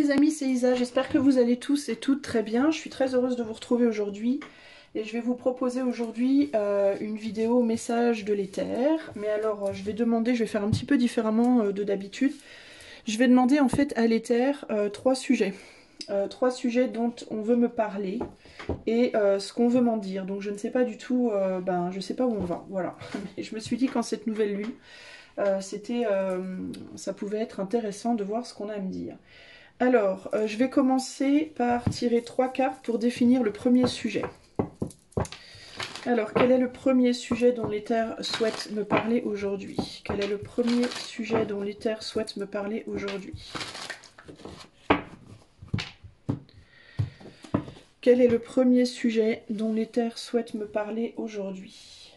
les amis, c'est Isa, j'espère que vous allez tous et toutes très bien. Je suis très heureuse de vous retrouver aujourd'hui et je vais vous proposer aujourd'hui une vidéo message de l'éther. Mais alors je vais faire un petit peu différemment de d'habitude. Je vais demander en fait à l'éther trois sujets. Trois sujets dont on veut me parler et ce qu'on veut m'en dire. Donc je ne sais pas du tout, je sais pas où on va, voilà. Mais je me suis dit qu'en cette nouvelle lune, ça pouvait être intéressant de voir ce qu'on a à me dire. Alors, je vais commencer par tirer trois cartes pour définir le premier sujet. Alors, quel est le premier sujet dont l'éther souhaite me parler aujourd'hui? Quel est le premier sujet dont l'éther souhaite me parler aujourd'hui? Quel est le premier sujet dont l'éther souhaite me parler aujourd'hui?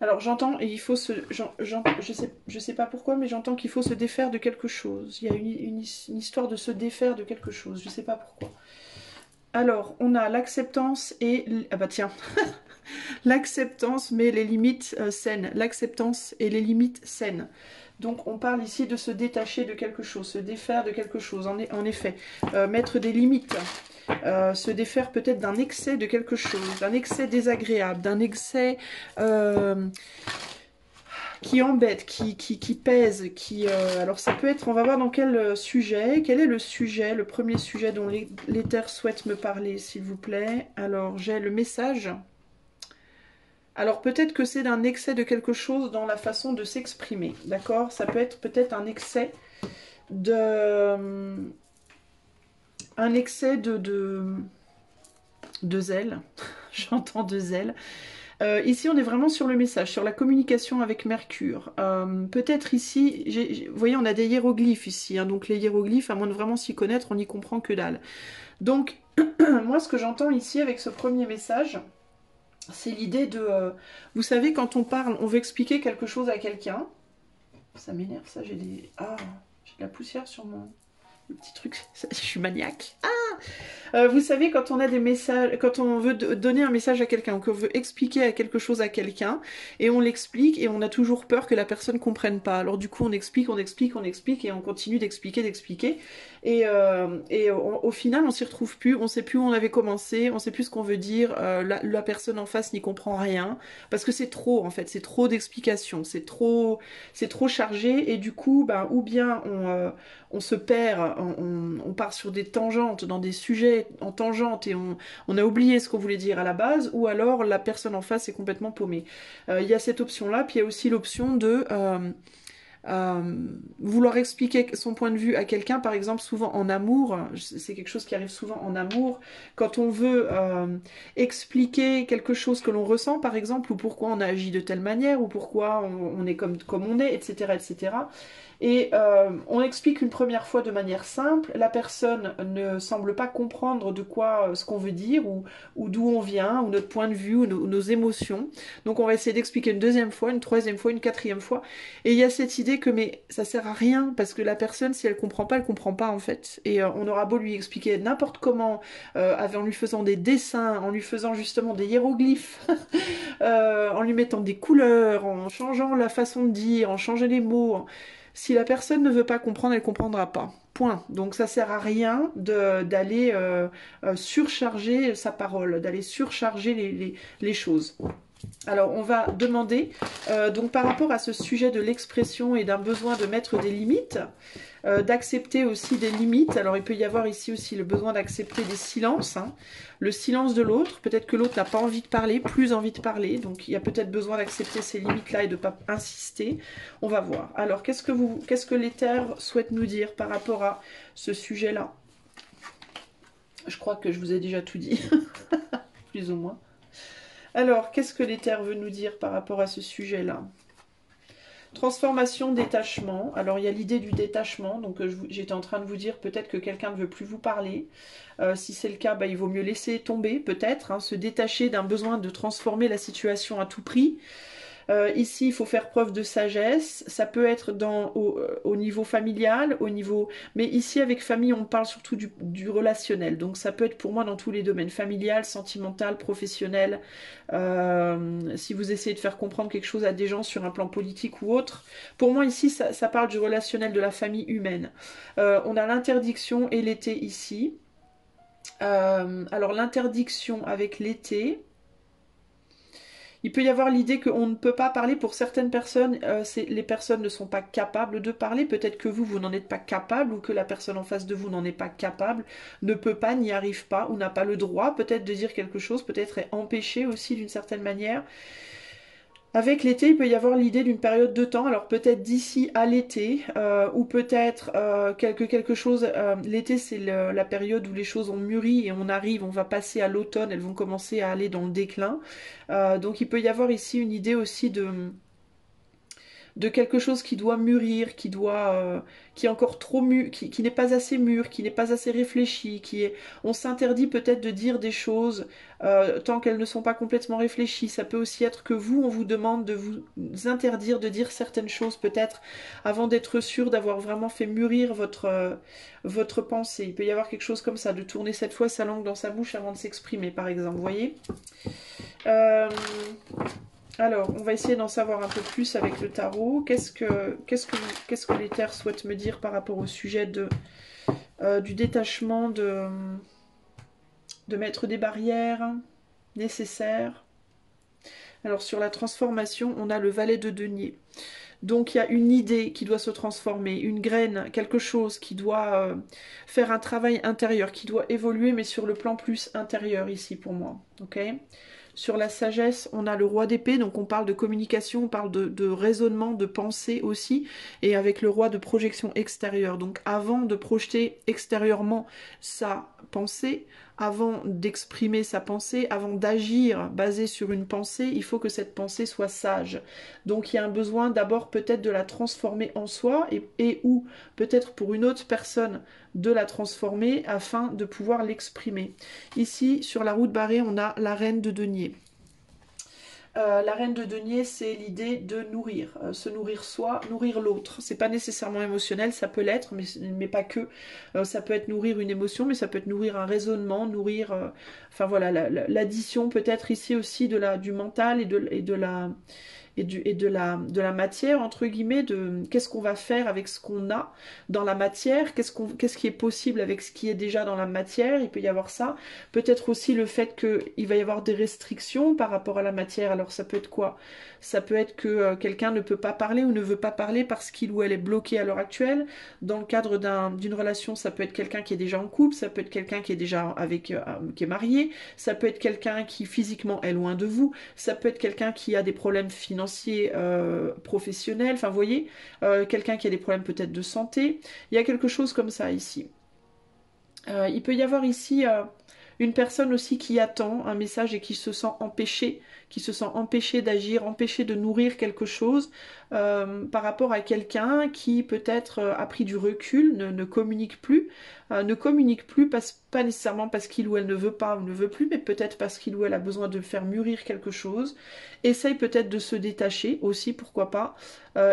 Alors j'entends, et il faut se... je sais pas pourquoi, mais j'entends qu'il faut se défaire de quelque chose. Il y a une histoire de se défaire de quelque chose, je sais pas pourquoi. Alors, on a l'acceptance et... Ah bah tiens l'acceptance mais les limites saines. L'acceptance et les limites saines. Donc on parle ici de se détacher de quelque chose, se défaire de quelque chose, en effet. Mettre des limites. Se défaire peut-être d'un excès de quelque chose, d'un excès désagréable, d'un excès qui embête, qui pèse, alors ça peut être, on va voir dans quel sujet, quel est le sujet, le premier sujet dont l'éther souhaite me parler, s'il vous plaît. Alors j'ai le message. Alors peut-être que c'est d'un excès de quelque chose dans la façon de s'exprimer, d'accord? Ça peut être peut-être un excès de... un excès de zèle, j'entends de zèle. Ici, on est vraiment sur le message, sur la communication avec Mercure. Peut-être ici, vous voyez, on a des hiéroglyphes ici, hein, donc les hiéroglyphes, à moins de vraiment s'y connaître, on n'y comprend que dalle. Donc, moi, ce que j'entends ici avec ce premier message, c'est l'idée de... vous savez, quand on parle, on veut expliquer quelque chose à quelqu'un. Ça m'énerve, ça, j'ai des... Ah, j'ai de la poussière sur mon... Le petit truc, je suis maniaque. Vous savez, quand on a des messages, quand on veut donner un message à quelqu'un, ou qu'on veut expliquer quelque chose à quelqu'un, et on l'explique, et on a toujours peur que la personne ne comprenne pas. Alors du coup, on explique, on explique, on explique, et on continue d'expliquer, d'expliquer. Et au final, on s'y retrouve plus, on sait plus où on avait commencé, on sait plus ce qu'on veut dire, la personne en face n'y comprend rien, parce que c'est trop, en fait, c'est trop d'explications, c'est trop chargé, et du coup, ou bien on se perd, on part sur des tangentes, dans des sujets en tangente et on a oublié ce qu'on voulait dire à la base, ou alors la personne en face est complètement paumée. Il y a cette option-là, puis il y a aussi l'option de vouloir expliquer son point de vue à quelqu'un, par exemple souvent en amour, c'est quelque chose qui arrive souvent en amour, quand on veut expliquer quelque chose que l'on ressent par exemple, ou pourquoi on a agi de telle manière, ou pourquoi on est comme on est, etc. etc. Et on explique une première fois de manière simple, la personne ne semble pas comprendre de quoi ce qu'on veut dire, ou d'où on vient, ou notre point de vue, ou nos émotions. Donc on va essayer d'expliquer une deuxième fois, une troisième fois, une quatrième fois. Et il y a cette idée que mais ça sert à rien, parce que la personne, si elle comprend pas en fait. Et on aura beau lui expliquer n'importe comment, en lui faisant des dessins, en lui faisant justement des hiéroglyphes, en lui mettant des couleurs, en changeant la façon de dire, en changeant les mots. Si la personne ne veut pas comprendre, elle ne comprendra pas. Point. Donc ça sert à rien d'aller surcharger sa parole, d'aller surcharger les choses. Alors on va demander, donc par rapport à ce sujet de l'expression et d'un besoin de mettre des limites, d'accepter aussi des limites. Alors il peut y avoir ici aussi le besoin d'accepter des silences, hein. Le silence de l'autre, peut-être que l'autre n'a pas envie de parler, plus envie de parler, donc il y a peut-être besoin d'accepter ces limites-là et de ne pas insister. On va voir. Alors qu'est-ce que l'éther souhaite nous dire par rapport à ce sujet-là? Je crois que je vous ai déjà tout dit, plus ou moins. Alors, qu'est-ce que l'éther veut nous dire par rapport à ce sujet-là? Transformation, détachement. Alors, il y a l'idée du détachement. Donc, j'étais en train de vous dire peut-être que quelqu'un ne veut plus vous parler. Si c'est le cas, il vaut mieux laisser tomber, peut-être, hein, se détacher d'un besoin de transformer la situation à tout prix. Ici, il faut faire preuve de sagesse. Ça peut être au niveau familial, au niveau... Mais ici, avec famille, on parle surtout du relationnel. Donc ça peut être pour moi dans tous les domaines. Familial, sentimental, professionnel. Si vous essayez de faire comprendre quelque chose à des gens sur un plan politique ou autre. Pour moi, ici, ça parle du relationnel de la famille humaine. On a l'interdiction et l'été ici. Alors l'interdiction avec l'été... Il peut y avoir l'idée qu'on ne peut pas parler pour certaines personnes, les personnes ne sont pas capables de parler, peut-être que vous n'en êtes pas capable, ou que la personne en face de vous n'en est pas capable, ne peut pas, n'y arrive pas, ou n'a pas le droit peut-être de dire quelque chose, peut-être est empêché aussi d'une certaine manière. Avec l'été, il peut y avoir l'idée d'une période de temps, alors peut-être d'ici à l'été, ou peut-être quelque chose, l'été c'est la période où les choses ont mûri et on va passer à l'automne, elles vont commencer à aller dans le déclin. Donc il peut y avoir ici une idée aussi de quelque chose qui doit mûrir, qui est encore trop mûr, qui n'est pas assez mûr, qui n'est pas assez réfléchi, on s'interdit peut-être de dire des choses tant qu'elles ne sont pas complètement réfléchies. Ça peut aussi être que on vous demande de vous interdire de dire certaines choses peut-être avant d'être sûr d'avoir vraiment fait mûrir votre pensée. Il peut y avoir quelque chose comme ça, de tourner cette fois sa langue dans sa bouche avant de s'exprimer, par exemple, vous voyez. Alors, on va essayer d'en savoir un peu plus avec le tarot. Qu'est-ce que les terres souhaitent me dire par rapport au sujet du détachement, de mettre des barrières nécessaires. Alors, sur la transformation, on a le valet de denier. Donc, il y a une idée qui doit se transformer, une graine, quelque chose qui doit faire un travail intérieur, qui doit évoluer, mais sur le plan plus intérieur ici pour moi. Ok ? Sur la sagesse, on a le roi d'épée, donc on parle de communication, on parle de raisonnement, de pensée aussi, et avec le roi de projection extérieure. Donc avant de projeter extérieurement sa pensée, avant d'exprimer sa pensée, avant d'agir basé sur une pensée, il faut que cette pensée soit sage. Donc il y a un besoin d'abord peut-être de la transformer en soi, et ou peut-être pour une autre personne de la transformer afin de pouvoir l'exprimer. Ici, sur la roue de Barré, on a la reine de denier. La reine de denier, c'est l'idée de nourrir, se nourrir soi, nourrir l'autre. C'est pas nécessairement émotionnel, ça peut l'être, mais pas que. Ça peut être nourrir une émotion, mais ça peut être nourrir un raisonnement, nourrir, enfin voilà, l'addition peut-être ici aussi du mental et de la matière, entre guillemets, de qu'est-ce qu'on va faire avec ce qu'on a dans la matière, qu'est-ce qui est possible avec ce qui est déjà dans la matière, il peut y avoir ça. Peut-être aussi le fait qu'il va y avoir des restrictions par rapport à la matière. Alors ça peut être quoi? Ça peut être que quelqu'un ne peut pas parler ou ne veut pas parler parce qu'il ou elle est bloqué à l'heure actuelle. Dans le cadre d'une relation, ça peut être quelqu'un qui est déjà en couple, ça peut être quelqu'un qui est déjà qui est marié, ça peut être quelqu'un qui physiquement est loin de vous, ça peut être quelqu'un qui a des problèmes financiers, professionnels, enfin vous voyez, quelqu'un qui a des problèmes peut-être de santé. Il y a quelque chose comme ça ici. Il peut y avoir ici une personne aussi qui attend un message et qui se sent empêchée d'agir, empêchée de nourrir quelque chose par rapport à quelqu'un qui peut-être a pris du recul, ne communique plus, pas nécessairement parce qu'il ou elle ne veut pas ou ne veut plus, mais peut-être parce qu'il ou elle a besoin de faire mûrir quelque chose, essaye peut-être de se détacher aussi, pourquoi pas,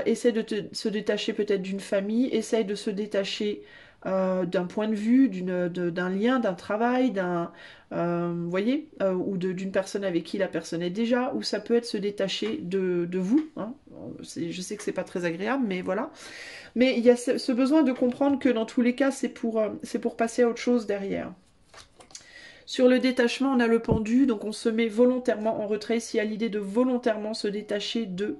essaye de se détacher peut-être d'une famille, essaye de se détacher d'un point de vue, d'un lien, d'un travail, vous voyez, ou d'une personne avec qui la personne est déjà, ou ça peut être se détacher de vous. Hein. Je sais que c'est pas très agréable, mais voilà. Mais il y a ce besoin de comprendre que dans tous les cas, c'est pour passer à autre chose derrière. Sur le détachement, on a le pendu, donc on se met volontairement en retrait s'il y a l'idée de volontairement se détacher d'eux.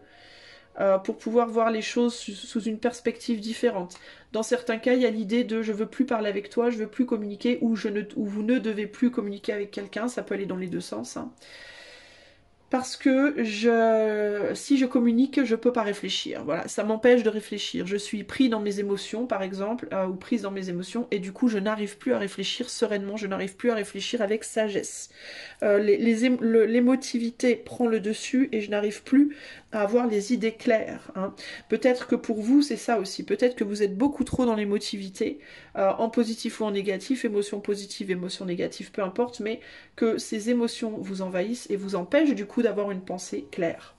Pour pouvoir voir les choses sous une perspective différente. Dans certains cas, il y a l'idée de je veux plus parler avec toi, je veux plus communiquer, ou vous ne devez plus communiquer avec quelqu'un, ça peut aller dans les deux sens. Hein. Parce que si je communique, je peux pas réfléchir. Voilà, ça m'empêche de réfléchir. Je suis pris dans mes émotions, par exemple, ou prise dans mes émotions, et du coup, je n'arrive plus à réfléchir sereinement, je n'arrive plus à réfléchir avec sagesse. L'émotivité prend le dessus et je n'arrive plus à avoir les idées claires. Hein. Peut-être que pour vous, c'est ça aussi. Peut-être que vous êtes beaucoup trop dans l'émotivité, en positif ou en négatif, émotion positive, émotion négative, peu importe, mais que ces émotions vous envahissent et vous empêchent du coup d'avoir une pensée claire.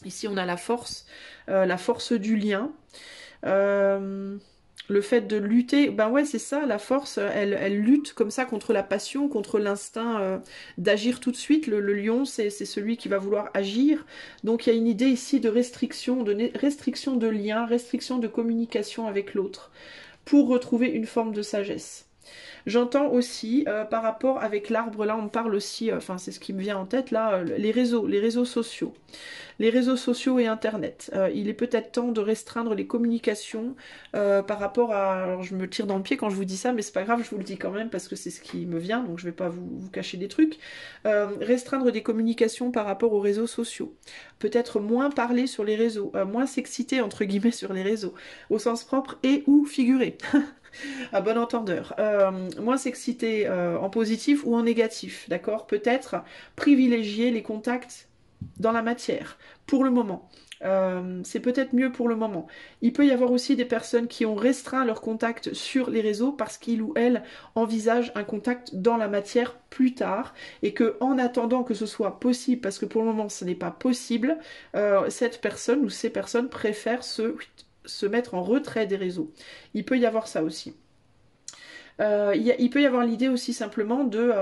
Ici, on a la force du lien. Le fait de lutter, ben ouais, c'est ça, la force, elle lutte comme ça contre la passion, contre l'instinct d'agir tout de suite. Le lion, c'est celui qui va vouloir agir. Donc il y a une idée ici de restriction de lien, restriction de communication avec l'autre, pour retrouver une forme de sagesse. J'entends aussi, par rapport avec l'arbre, là on parle aussi, enfin c'est ce qui me vient en tête là, les réseaux sociaux. Les réseaux sociaux et Internet. Il est peut-être temps de restreindre les communications par rapport à... Alors je me tire dans le pied quand je vous dis ça, mais c'est pas grave, je vous le dis quand même parce que c'est ce qui me vient, donc je vais pas vous cacher des trucs. Restreindre des communications par rapport aux réseaux sociaux. Peut-être moins parler sur les réseaux, moins s'exciter entre guillemets sur les réseaux, au sens propre et ou figuré. À bon entendeur. Moins s'exciter en positif ou en négatif, d'accord? Peut-être privilégier les contacts dans la matière, pour le moment. C'est peut-être mieux pour le moment. Il peut y avoir aussi des personnes qui ont restreint leur contact sur les réseaux parce qu'ils ou elles envisagent un contact dans la matière plus tard et que en attendant que ce soit possible, parce que pour le moment ce n'est pas possible, cette personne ou ces personnes préfèrent se mettre en retrait des réseaux. Il peut y avoir ça aussi. Il peut y avoir l'idée aussi simplement de...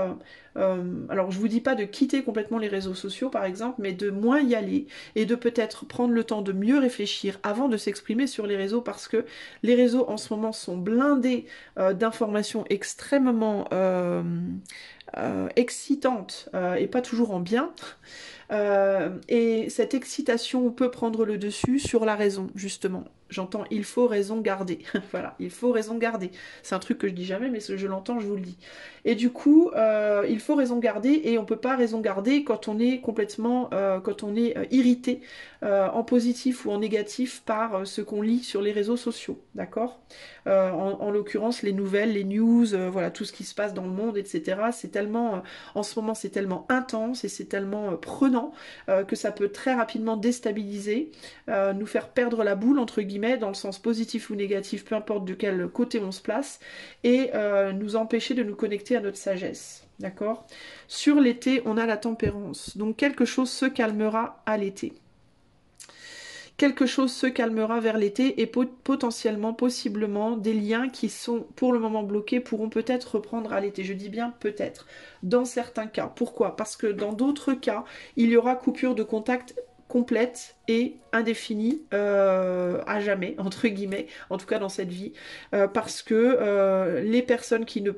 alors je vous dis pas de quitter complètement les réseaux sociaux par exemple, mais de moins y aller et de peut-être prendre le temps de mieux réfléchir avant de s'exprimer sur les réseaux parce que les réseaux en ce moment sont blindés d'informations extrêmement excitantes et pas toujours en bien. Et cette excitation peut prendre le dessus sur la raison, justement. J'entends il faut raison garder. Voilà, il faut raison garder. C'est un truc que je dis jamais, mais je l'entends, je vous le dis. Et du coup, il faut raison garder et on peut pas raison garder quand on est complètement, quand on est irrité en positif ou en négatif par ce qu'on lit sur les réseaux sociaux, d'accord? En l'occurrence, les nouvelles, les news, voilà, tout ce qui se passe dans le monde, etc. C'est tellement, en ce moment, c'est tellement intense et c'est tellement prenant que ça peut très rapidement déstabiliser, nous faire perdre la boule, entre guillemets, dans le sens positif ou négatif, peu importe de quel côté on se place, et nous empêcher de nous connecter à notre sagesse. D'accord? Sur l'été, on a la tempérance. Donc quelque chose se calmera à l'été. Quelque chose se calmera vers l'été et potentiellement, possiblement, des liens qui sont pour le moment bloqués pourront peut-être reprendre à l'été. Je dis bien peut-être, dans certains cas. Pourquoi? Parce que dans d'autres cas, il y aura coupure de contact complète et indéfinie à jamais, entre guillemets, en tout cas dans cette vie, parce que les personnes qui ne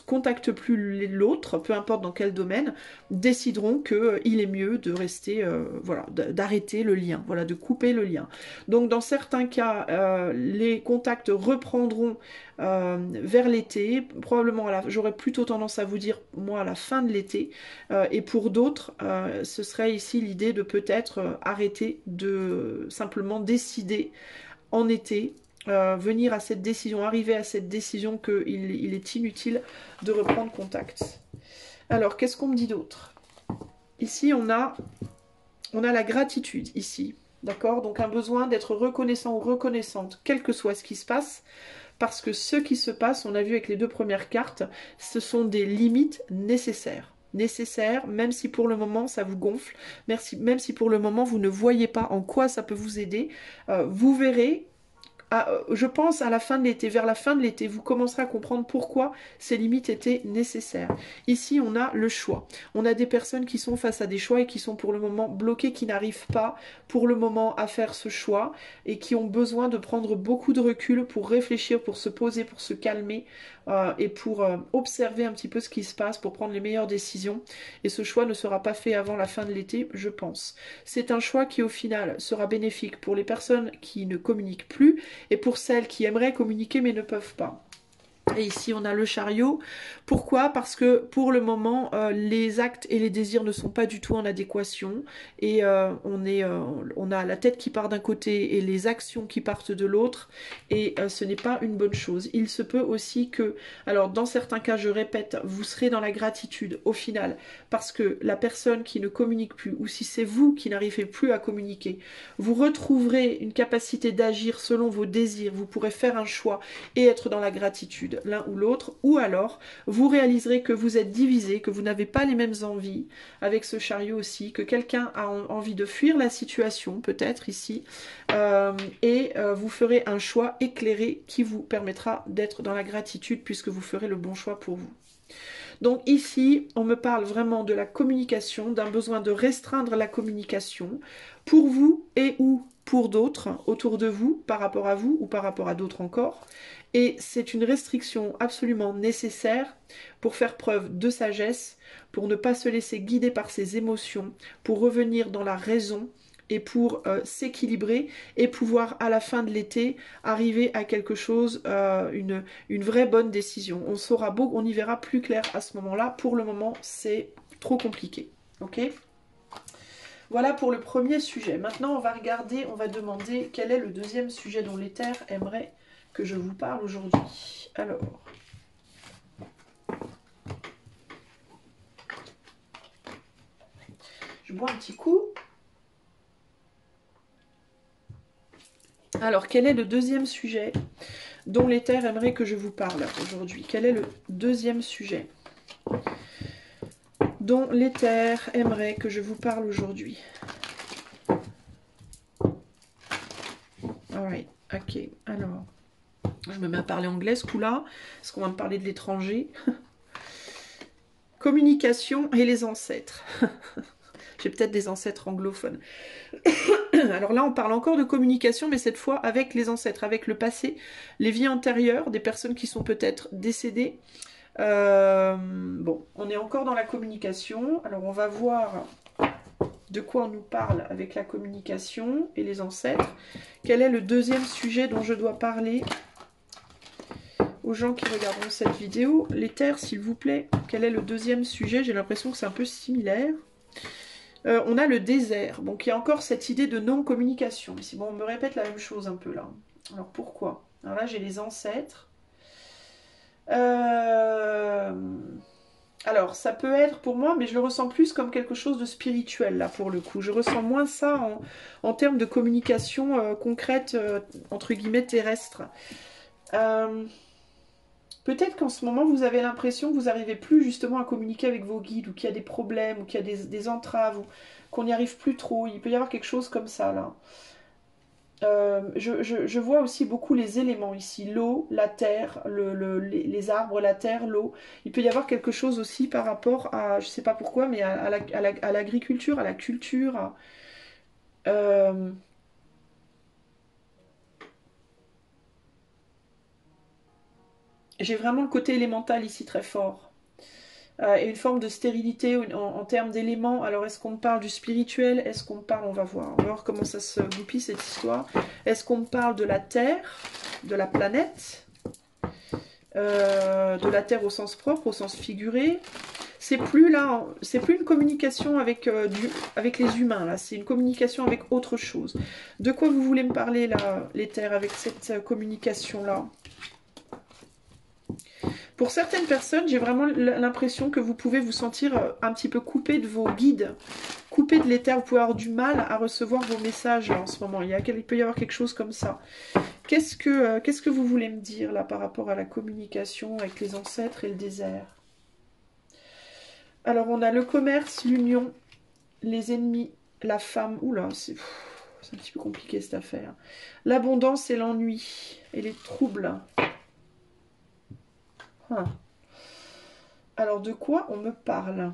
contactent plus l'autre, peu importe dans quel domaine, décideront qu'il est mieux de rester, voilà, d'arrêter le lien, voilà, de couper le lien. Donc dans certains cas, les contacts reprendront vers l'été, probablement j'aurais plutôt tendance à vous dire, moi, à la fin de l'été, et pour d'autres, ce serait ici l'idée de peut-être arrêter de simplement décider en été, venir à cette décision, arriver à cette décision qu'il est inutile de reprendre contact. Alors, qu'est-ce qu'on me dit d'autre? Ici, on a la gratitude, ici, d'accord? Donc un besoin d'être reconnaissant ou reconnaissante, quel que soit ce qui se passe, parce que ce qui se passe, on a vu avec les deux premières cartes, ce sont des limites nécessaires. Nécessaires, même si pour le moment ça vous gonfle, même si pour le moment vous ne voyez pas en quoi ça peut vous aider, vous verrez, je pense à la fin de l'été, vers la fin de l'été, vous commencerez à comprendre pourquoi ces limites étaient nécessaires. Ici, on a le choix. On a des personnes qui sont face à des choix et qui sont pour le moment bloquées, qui n'arrivent pas pour le moment à faire ce choix et qui ont besoin de prendre beaucoup de recul pour réfléchir, pour se poser, pour se calmer et pour observer un petit peu ce qui se passe, pour prendre les meilleures décisions. Et ce choix ne sera pas fait avant la fin de l'été, je pense. C'est un choix qui, au final, sera bénéfique pour les personnes qui ne communiquent plus et pour celles qui aimeraient communiquer mais ne peuvent pas. Et ici, on a le chariot. Pourquoi? Parce que pour le moment, les actes et les désirs ne sont pas du tout en adéquation. Et on a la tête qui part d'un côté et les actions qui partent de l'autre. Et ce n'est pas une bonne chose. Il se peut aussi que, alors dans certains cas, je répète, vous serez dans la gratitude au final. Parce que la personne qui ne communique plus, ou si c'est vous qui n'arrivez plus à communiquer, vous retrouverez une capacité d'agir selon vos désirs. Vous pourrez faire un choix et être dans la gratitude. guide l'un ou l'autre, ou alors vous réaliserez que vous êtes divisé, que vous n'avez pas les mêmes envies, avec ce chariot aussi, que quelqu'un a envie de fuir la situation, peut-être ici, et vous ferez un choix éclairé qui vous permettra d'être dans la gratitude puisque vous ferez le bon choix pour vous. Donc ici, on me parle vraiment de la communication, d'un besoin de restreindre la communication pour vous et ou pour d'autres autour de vous, par rapport à vous ou par rapport à d'autres encore. Et c'est une restriction absolument nécessaire pour faire preuve de sagesse, pour ne pas se laisser guider par ses émotions, pour revenir dans la raison et pour s'équilibrer et pouvoir à la fin de l'été arriver à quelque chose, une vraie bonne décision. On saura on y verra plus clair à ce moment-là. Pour le moment, c'est trop compliqué. Ok ? Voilà pour le premier sujet. Maintenant, on va regarder, on va demander quel est le deuxième sujet dont l'éther aimerait que je vous parle aujourd'hui. Alors, je bois un petit coup. Alors, quel est le deuxième sujet dont l'éther aimerait que je vous parle aujourd'hui? Quel est le deuxième sujet dont l'éther aimerait que je vous parle aujourd'hui? Alright, ok. Alors, je me mets à parler anglais ce coup-là, parce qu'on va me parler de l'étranger. Communication et les ancêtres. J'ai peut-être des ancêtres anglophones. Alors là, on parle encore de communication, mais cette fois avec les ancêtres, avec le passé, les vies antérieures, des personnes qui sont peut-être décédées. Bon, on est encore dans la communication. Alors on va voir de quoi on nous parle avec la communication et les ancêtres. Quel est le deuxième sujet dont je dois parler aux gens qui regarderont cette vidéo? L'éther, s'il vous plaît. Quel est le deuxième sujet? J'ai l'impression que c'est un peu similaire. On a le désert. Donc il y a encore cette idée de non-communication. Ici, bon, on me répète la même chose un peu là. Alors pourquoi? Alors là, j'ai les ancêtres. Alors, ça peut être pour moi, mais je le ressens plus comme quelque chose de spirituel, là, pour le coup. Je ressens moins ça en termes de communication concrète, entre guillemets, terrestre. Peut-être qu'en ce moment, vous avez l'impression que vous n'arrivez plus justement à communiquer avec vos guides, ou qu'il y a des problèmes, ou qu'il y a des entraves, ou qu'on n'y arrive plus trop. Il peut y avoir quelque chose comme ça, là. Je vois aussi beaucoup les éléments ici, l'eau, la terre, les arbres, la terre, l'eau. Il peut y avoir quelque chose aussi par rapport à, je sais pas pourquoi, mais à l'agriculture, à la culture. Euh, J'ai vraiment le côté élémental ici très fort. Et une forme de stérilité en termes d'éléments. Alors est-ce qu'on me parle du spirituel? Est-ce qu'on me parle, on va voir comment ça se goupille cette histoire. Est-ce qu'on me parle de la terre, de la planète, de la terre au sens propre, au sens figuré? C'est plus là, c'est plus une communication avec, avec les humains là, c'est une communication avec autre chose. De quoi vous voulez me parler là, l'éther, avec cette communication là? Pour certaines personnes, j'ai vraiment l'impression que vous pouvez vous sentir un petit peu coupé de vos guides, coupé de l'éther. Vous pouvez avoir du mal à recevoir vos messages là, en ce moment. Il peut y avoir quelque chose comme ça. Qu'est-ce que vous voulez me dire là par rapport à la communication avec les ancêtres et le désert? Alors on a le commerce, l'union, les ennemis, la femme. Oula, c'est un petit peu compliqué cette affaire. L'abondance et l'ennui et les troubles. Alors, de quoi on me parle?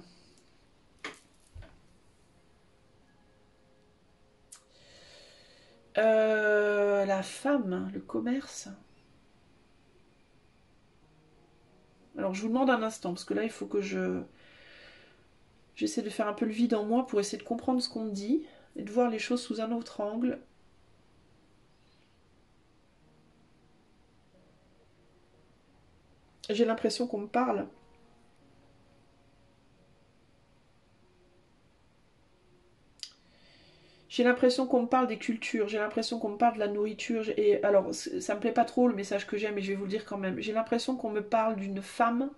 La femme, le commerce. Alors, je vous demande un instant, parce que là, il faut que j'essaie de faire un peu le vide en moi pour essayer de comprendre ce qu'on me dit et de voir les choses sous un autre angle. J'ai l'impression qu'on me parle. J'ai l'impression qu'on me parle des cultures, j'ai l'impression qu'on me parle de la nourriture. Et alors, ça me plaît pas trop le message que j'ai, mais je vais vous le dire quand même. J'ai l'impression qu'on me parle d'une femme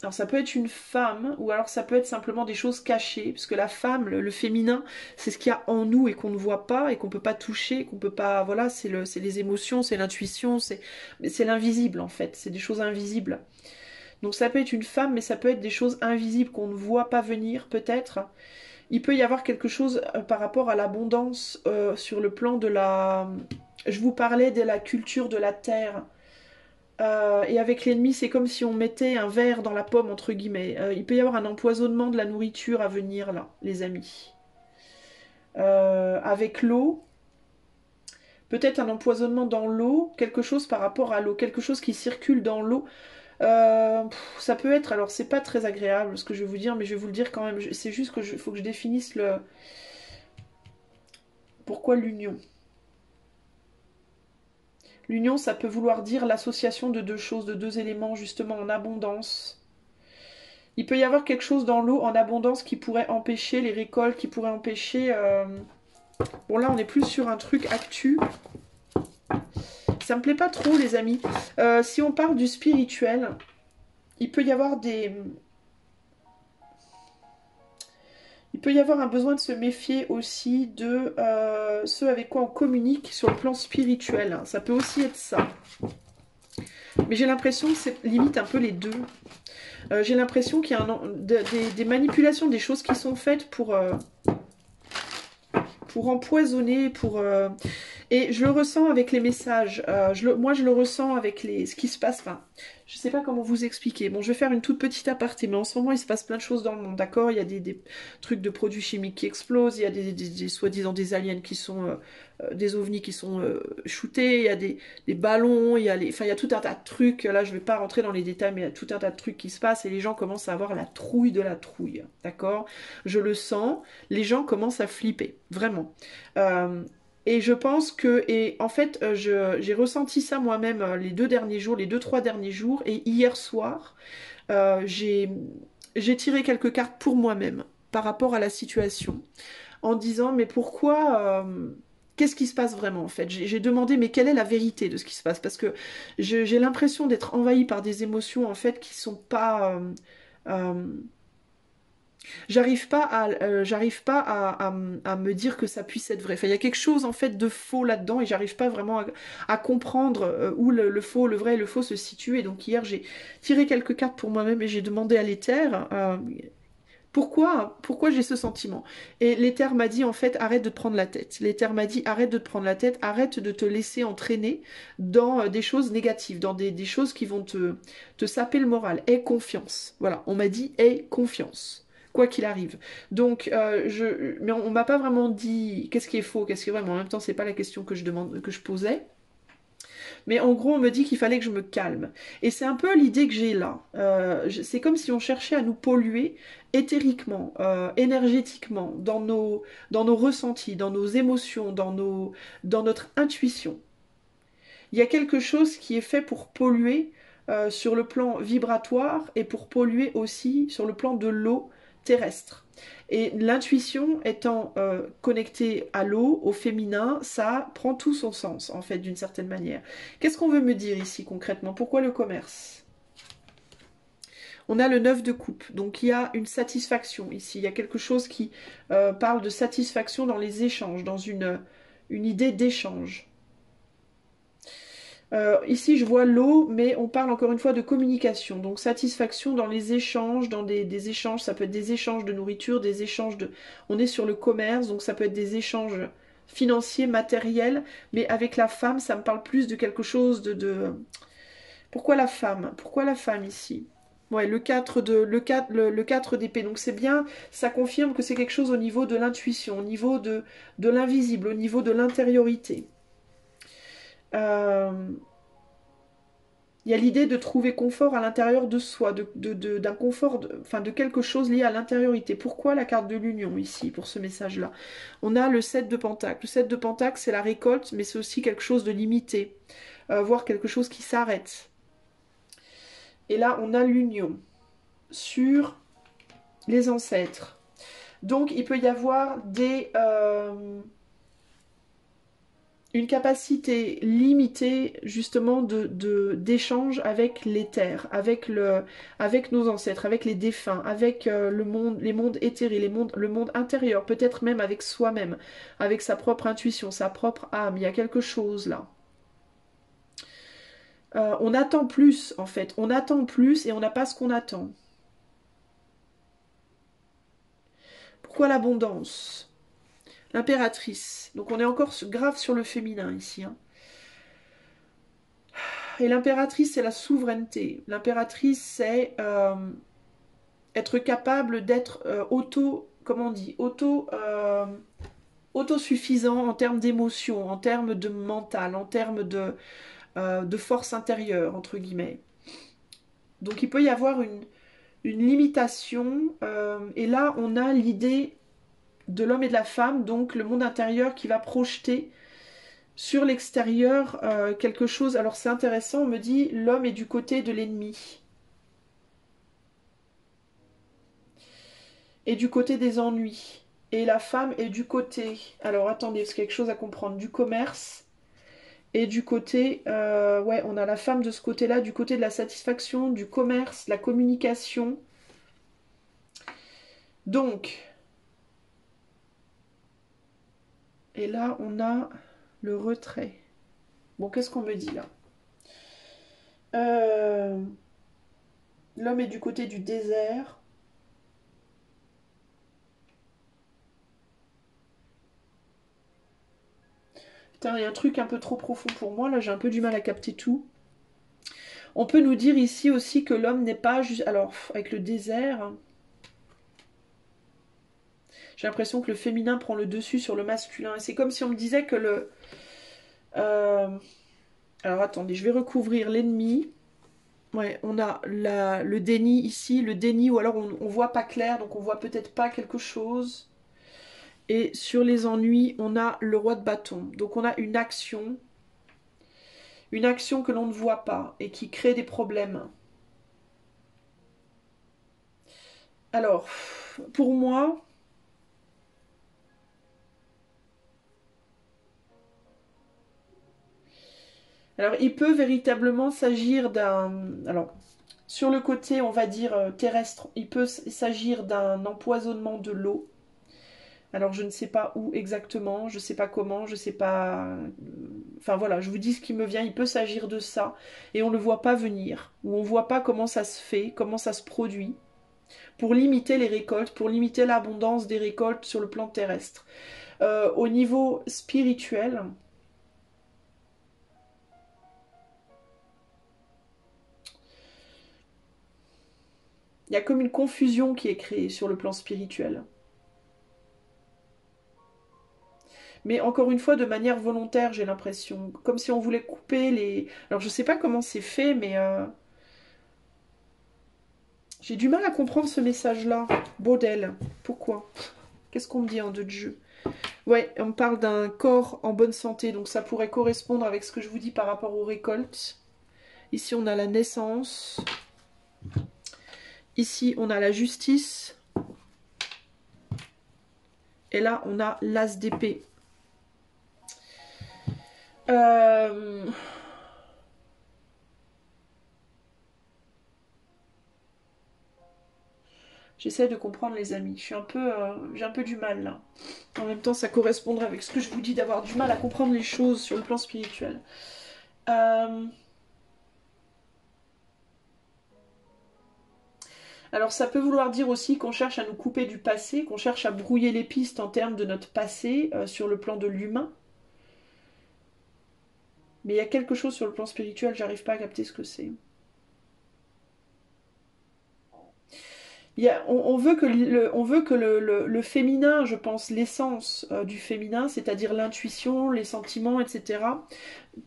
Alors ça peut être une femme, ou alors ça peut être simplement des choses cachées, parce que la femme, le féminin, c'est ce qu'il y a en nous et qu'on ne voit pas, et qu'on peut pas toucher, qu'on peut pas... Voilà, c'est les émotions, c'est l'intuition, c'est l'invisible en fait, c'est des choses invisibles. Donc ça peut être une femme, mais ça peut être des choses invisibles qu'on ne voit pas venir peut-être. Il peut y avoir quelque chose par rapport à l'abondance sur le plan de la... Je vous parlais de la culture de la terre. Et avec l'ennemi, c'est comme si on mettait un verre dans la pomme, entre guillemets. Il peut y avoir un empoisonnement de la nourriture à venir, là, les amis. Avec l'eau, peut-être un empoisonnement dans l'eau, quelque chose par rapport à l'eau, quelque chose qui circule dans l'eau. Ça peut être, alors c'est pas très agréable ce que je vais vous dire, mais je vais vous le dire quand même. C'est juste que faut que je définisse le... Pourquoi l'union? L'union, ça peut vouloir dire l'association de deux choses, de deux éléments, justement, en abondance. Il peut y avoir quelque chose dans l'eau en abondance qui pourrait empêcher les récoltes, qui pourrait empêcher... Bon, là, on est plus sur un truc actu. Ça me plaît pas trop, les amis. Si on parle du spirituel, il peut y avoir des... Il peut y avoir un besoin de se méfier aussi de ceux avec quoi on communique sur le plan spirituel. Ça peut aussi être ça. Mais j'ai l'impression que c'est limite un peu les deux. J'ai l'impression qu'il y a des manipulations, des choses qui sont faites pour empoisonner, et je le ressens avec les messages. Moi, je le ressens avec ce qui se passe. Enfin, je sais pas comment vous expliquer. Bon, je vais faire une toute petite aparté, mais en ce moment, il se passe plein de choses dans le monde, d'accord? Il y a des trucs de produits chimiques qui explosent, il y a des soi-disant des aliens qui sont... des ovnis qui sont shootés, il y a des ballons, enfin, il y a tout un tas de trucs. Là, je vais pas rentrer dans les détails, mais il y a tout un tas de trucs qui se passent, et les gens commencent à avoir la trouille de la trouille, d'accord? Je le sens, les gens commencent à flipper, vraiment. Et je pense que, et en fait, j'ai ressenti ça moi-même les 2 derniers jours, les 2, 3 derniers jours, et hier soir, j'ai tiré quelques cartes pour moi-même par rapport à la situation, en disant, mais pourquoi, qu'est-ce qui se passe vraiment en fait? J'ai demandé, mais quelle est la vérité de ce qui se passe? Parce que j'ai l'impression d'être envahie par des émotions en fait qui sont pas... euh, j'arrive pas à me dire que ça puisse être vrai. Enfin, il y a quelque chose en fait de faux là-dedans et j'arrive pas vraiment à comprendre où le faux, le vrai et le faux se situent. Et donc hier, j'ai tiré quelques cartes pour moi-même et j'ai demandé à l'éther pourquoi j'ai ce sentiment. Et l'éther m'a dit en fait arrête de te prendre la tête. L'éther m'a dit arrête de te prendre la tête, arrête de te laisser entraîner dans des choses négatives, dans des choses qui vont te saper le moral. Aie confiance. Voilà, on m'a dit aie confiance quoi qu'il arrive. Donc, mais on m'a pas vraiment dit qu'est-ce qui est faux, qu'est-ce qui est vrai, mais en même temps, c'est pas la question que je posais. Mais en gros, on me dit qu'il fallait que je me calme. Et c'est un peu l'idée que j'ai là. C'est comme si on cherchait à nous polluer éthériquement, énergétiquement, dans nos ressentis, dans nos émotions, dans notre intuition. Il y a quelque chose qui est fait pour polluer sur le plan vibratoire et pour polluer aussi sur le plan de l'eau terrestre. Et l'intuition étant connectée à l'eau, au féminin, ça prend tout son sens en fait d'une certaine manière. Qu'est-ce qu'on veut me dire ici concrètement? Pourquoi le commerce? On a le 9 de coupe, donc il y a une satisfaction ici, il y a quelque chose qui parle de satisfaction dans les échanges, dans une idée d'échange. Ici, je vois l'eau, mais on parle encore une fois de communication. Donc, satisfaction dans les échanges, dans des échanges. Ça peut être des échanges de nourriture, des échanges de... On est sur le commerce, donc ça peut être des échanges financiers, matériels. Mais avec la femme, ça me parle plus de quelque chose de... Pourquoi la femme? Pourquoi la femme ici? Ouais, le 4 d'épée. Donc, c'est bien, ça confirme que c'est quelque chose au niveau de l'intuition, au niveau de l'invisible, au niveau de l'intériorité. Il y a l'idée de trouver confort à l'intérieur de soi, d'un confort, enfin de quelque chose lié à l'intériorité. Pourquoi la carte de l'union ici, pour ce message-là? On a le 7 de Pentacle. Le 7 de Pentacle, c'est la récolte, mais c'est aussi quelque chose de limité, voire quelque chose qui s'arrête. Et là, on a l'union sur les ancêtres. Donc, il peut y avoir une capacité limitée justement d'échange avec l'éther, avec nos ancêtres, avec les défunts, avec le monde, les mondes éthérés, le monde intérieur, peut-être même avec soi-même, avec sa propre intuition, sa propre âme. Il y a quelque chose là. On attend plus en fait, on attend plus et on n'a pas ce qu'on attend. Pourquoi l'abondance? L'impératrice. Donc on est encore grave sur le féminin ici. Hein. Et l'impératrice, c'est la souveraineté. L'impératrice, c'est être capable d'être comment on dit, autosuffisant en termes d'émotion, en termes de mental, en termes de force intérieure, entre guillemets. Donc il peut y avoir une limitation, et là on a l'idée de l'homme et de la femme, donc le monde intérieur qui va projeter sur l'extérieur quelque chose. Alors c'est intéressant, on me dit l'homme est du côté de l'ennemi et du côté des ennuis. Et la femme est du côté, alors attendez, c'est quelque chose à comprendre, du commerce et du côté, ouais, on a la femme de ce côté-là, du côté de la satisfaction, du commerce, de la communication. Donc, et là on a le retrait. Bon, qu'est-ce qu'on me dit là? L'homme est du côté du désert. Putain, il y a un truc un peu trop profond pour moi, là j'ai un peu du mal à capter tout. On peut nous dire ici aussi que l'homme n'est pas juste... Alors, avec le désert, j'ai l'impression que le féminin prend le dessus sur le masculin. Et c'est comme si on me disait que le... Alors attendez, je vais recouvrir l'ennemi. Ouais, on a le déni ici, le déni, ou alors on voit pas clair, donc on voit peut-être pas quelque chose. Et sur les ennuis, on a le roi de bâton. Donc on a une action que l'on ne voit pas et qui crée des problèmes. Alors, pour moi, alors il peut véritablement s'agir d'un... Alors, sur le côté, on va dire terrestre, il peut s'agir d'un empoisonnement de l'eau. Alors je ne sais pas où exactement, je ne sais pas comment, je ne sais pas... Enfin voilà, je vous dis ce qui me vient, il peut s'agir de ça, et on ne le voit pas venir, ou on ne voit pas comment ça se fait, comment ça se produit, pour limiter les récoltes, pour limiter l'abondance des récoltes sur le plan terrestre. Au niveau spirituel, il y a comme une confusion qui est créée sur le plan spirituel. Mais encore une fois, de manière volontaire, j'ai l'impression. Comme si on voulait couper les... Alors je sais pas comment c'est fait, mais j'ai du mal à comprendre ce message-là. Bordel. Pourquoi? Qu'est-ce qu'on me dit en deux de jeu? Ouais, on me parle d'un corps en bonne santé, donc ça pourrait correspondre avec ce que je vous dis par rapport aux récoltes. Ici, on a la naissance. Ici, on a la justice. Et là, on a l'as d'épée. J'essaie de comprendre les amis. J'ai un peu du mal là. En même temps, ça correspondrait avec ce que je vous dis d'avoir du mal à comprendre les choses sur le plan spirituel. Alors ça peut vouloir dire aussi qu'on cherche à nous couper du passé, qu'on cherche à brouiller les pistes en termes de notre passé sur le plan de l'humain. Mais il y a quelque chose sur le plan spirituel, j'arrive pas à capter ce que c'est. On veut que, le féminin, je pense, l'essence du féminin, c'est-à-dire l'intuition, les sentiments, etc.,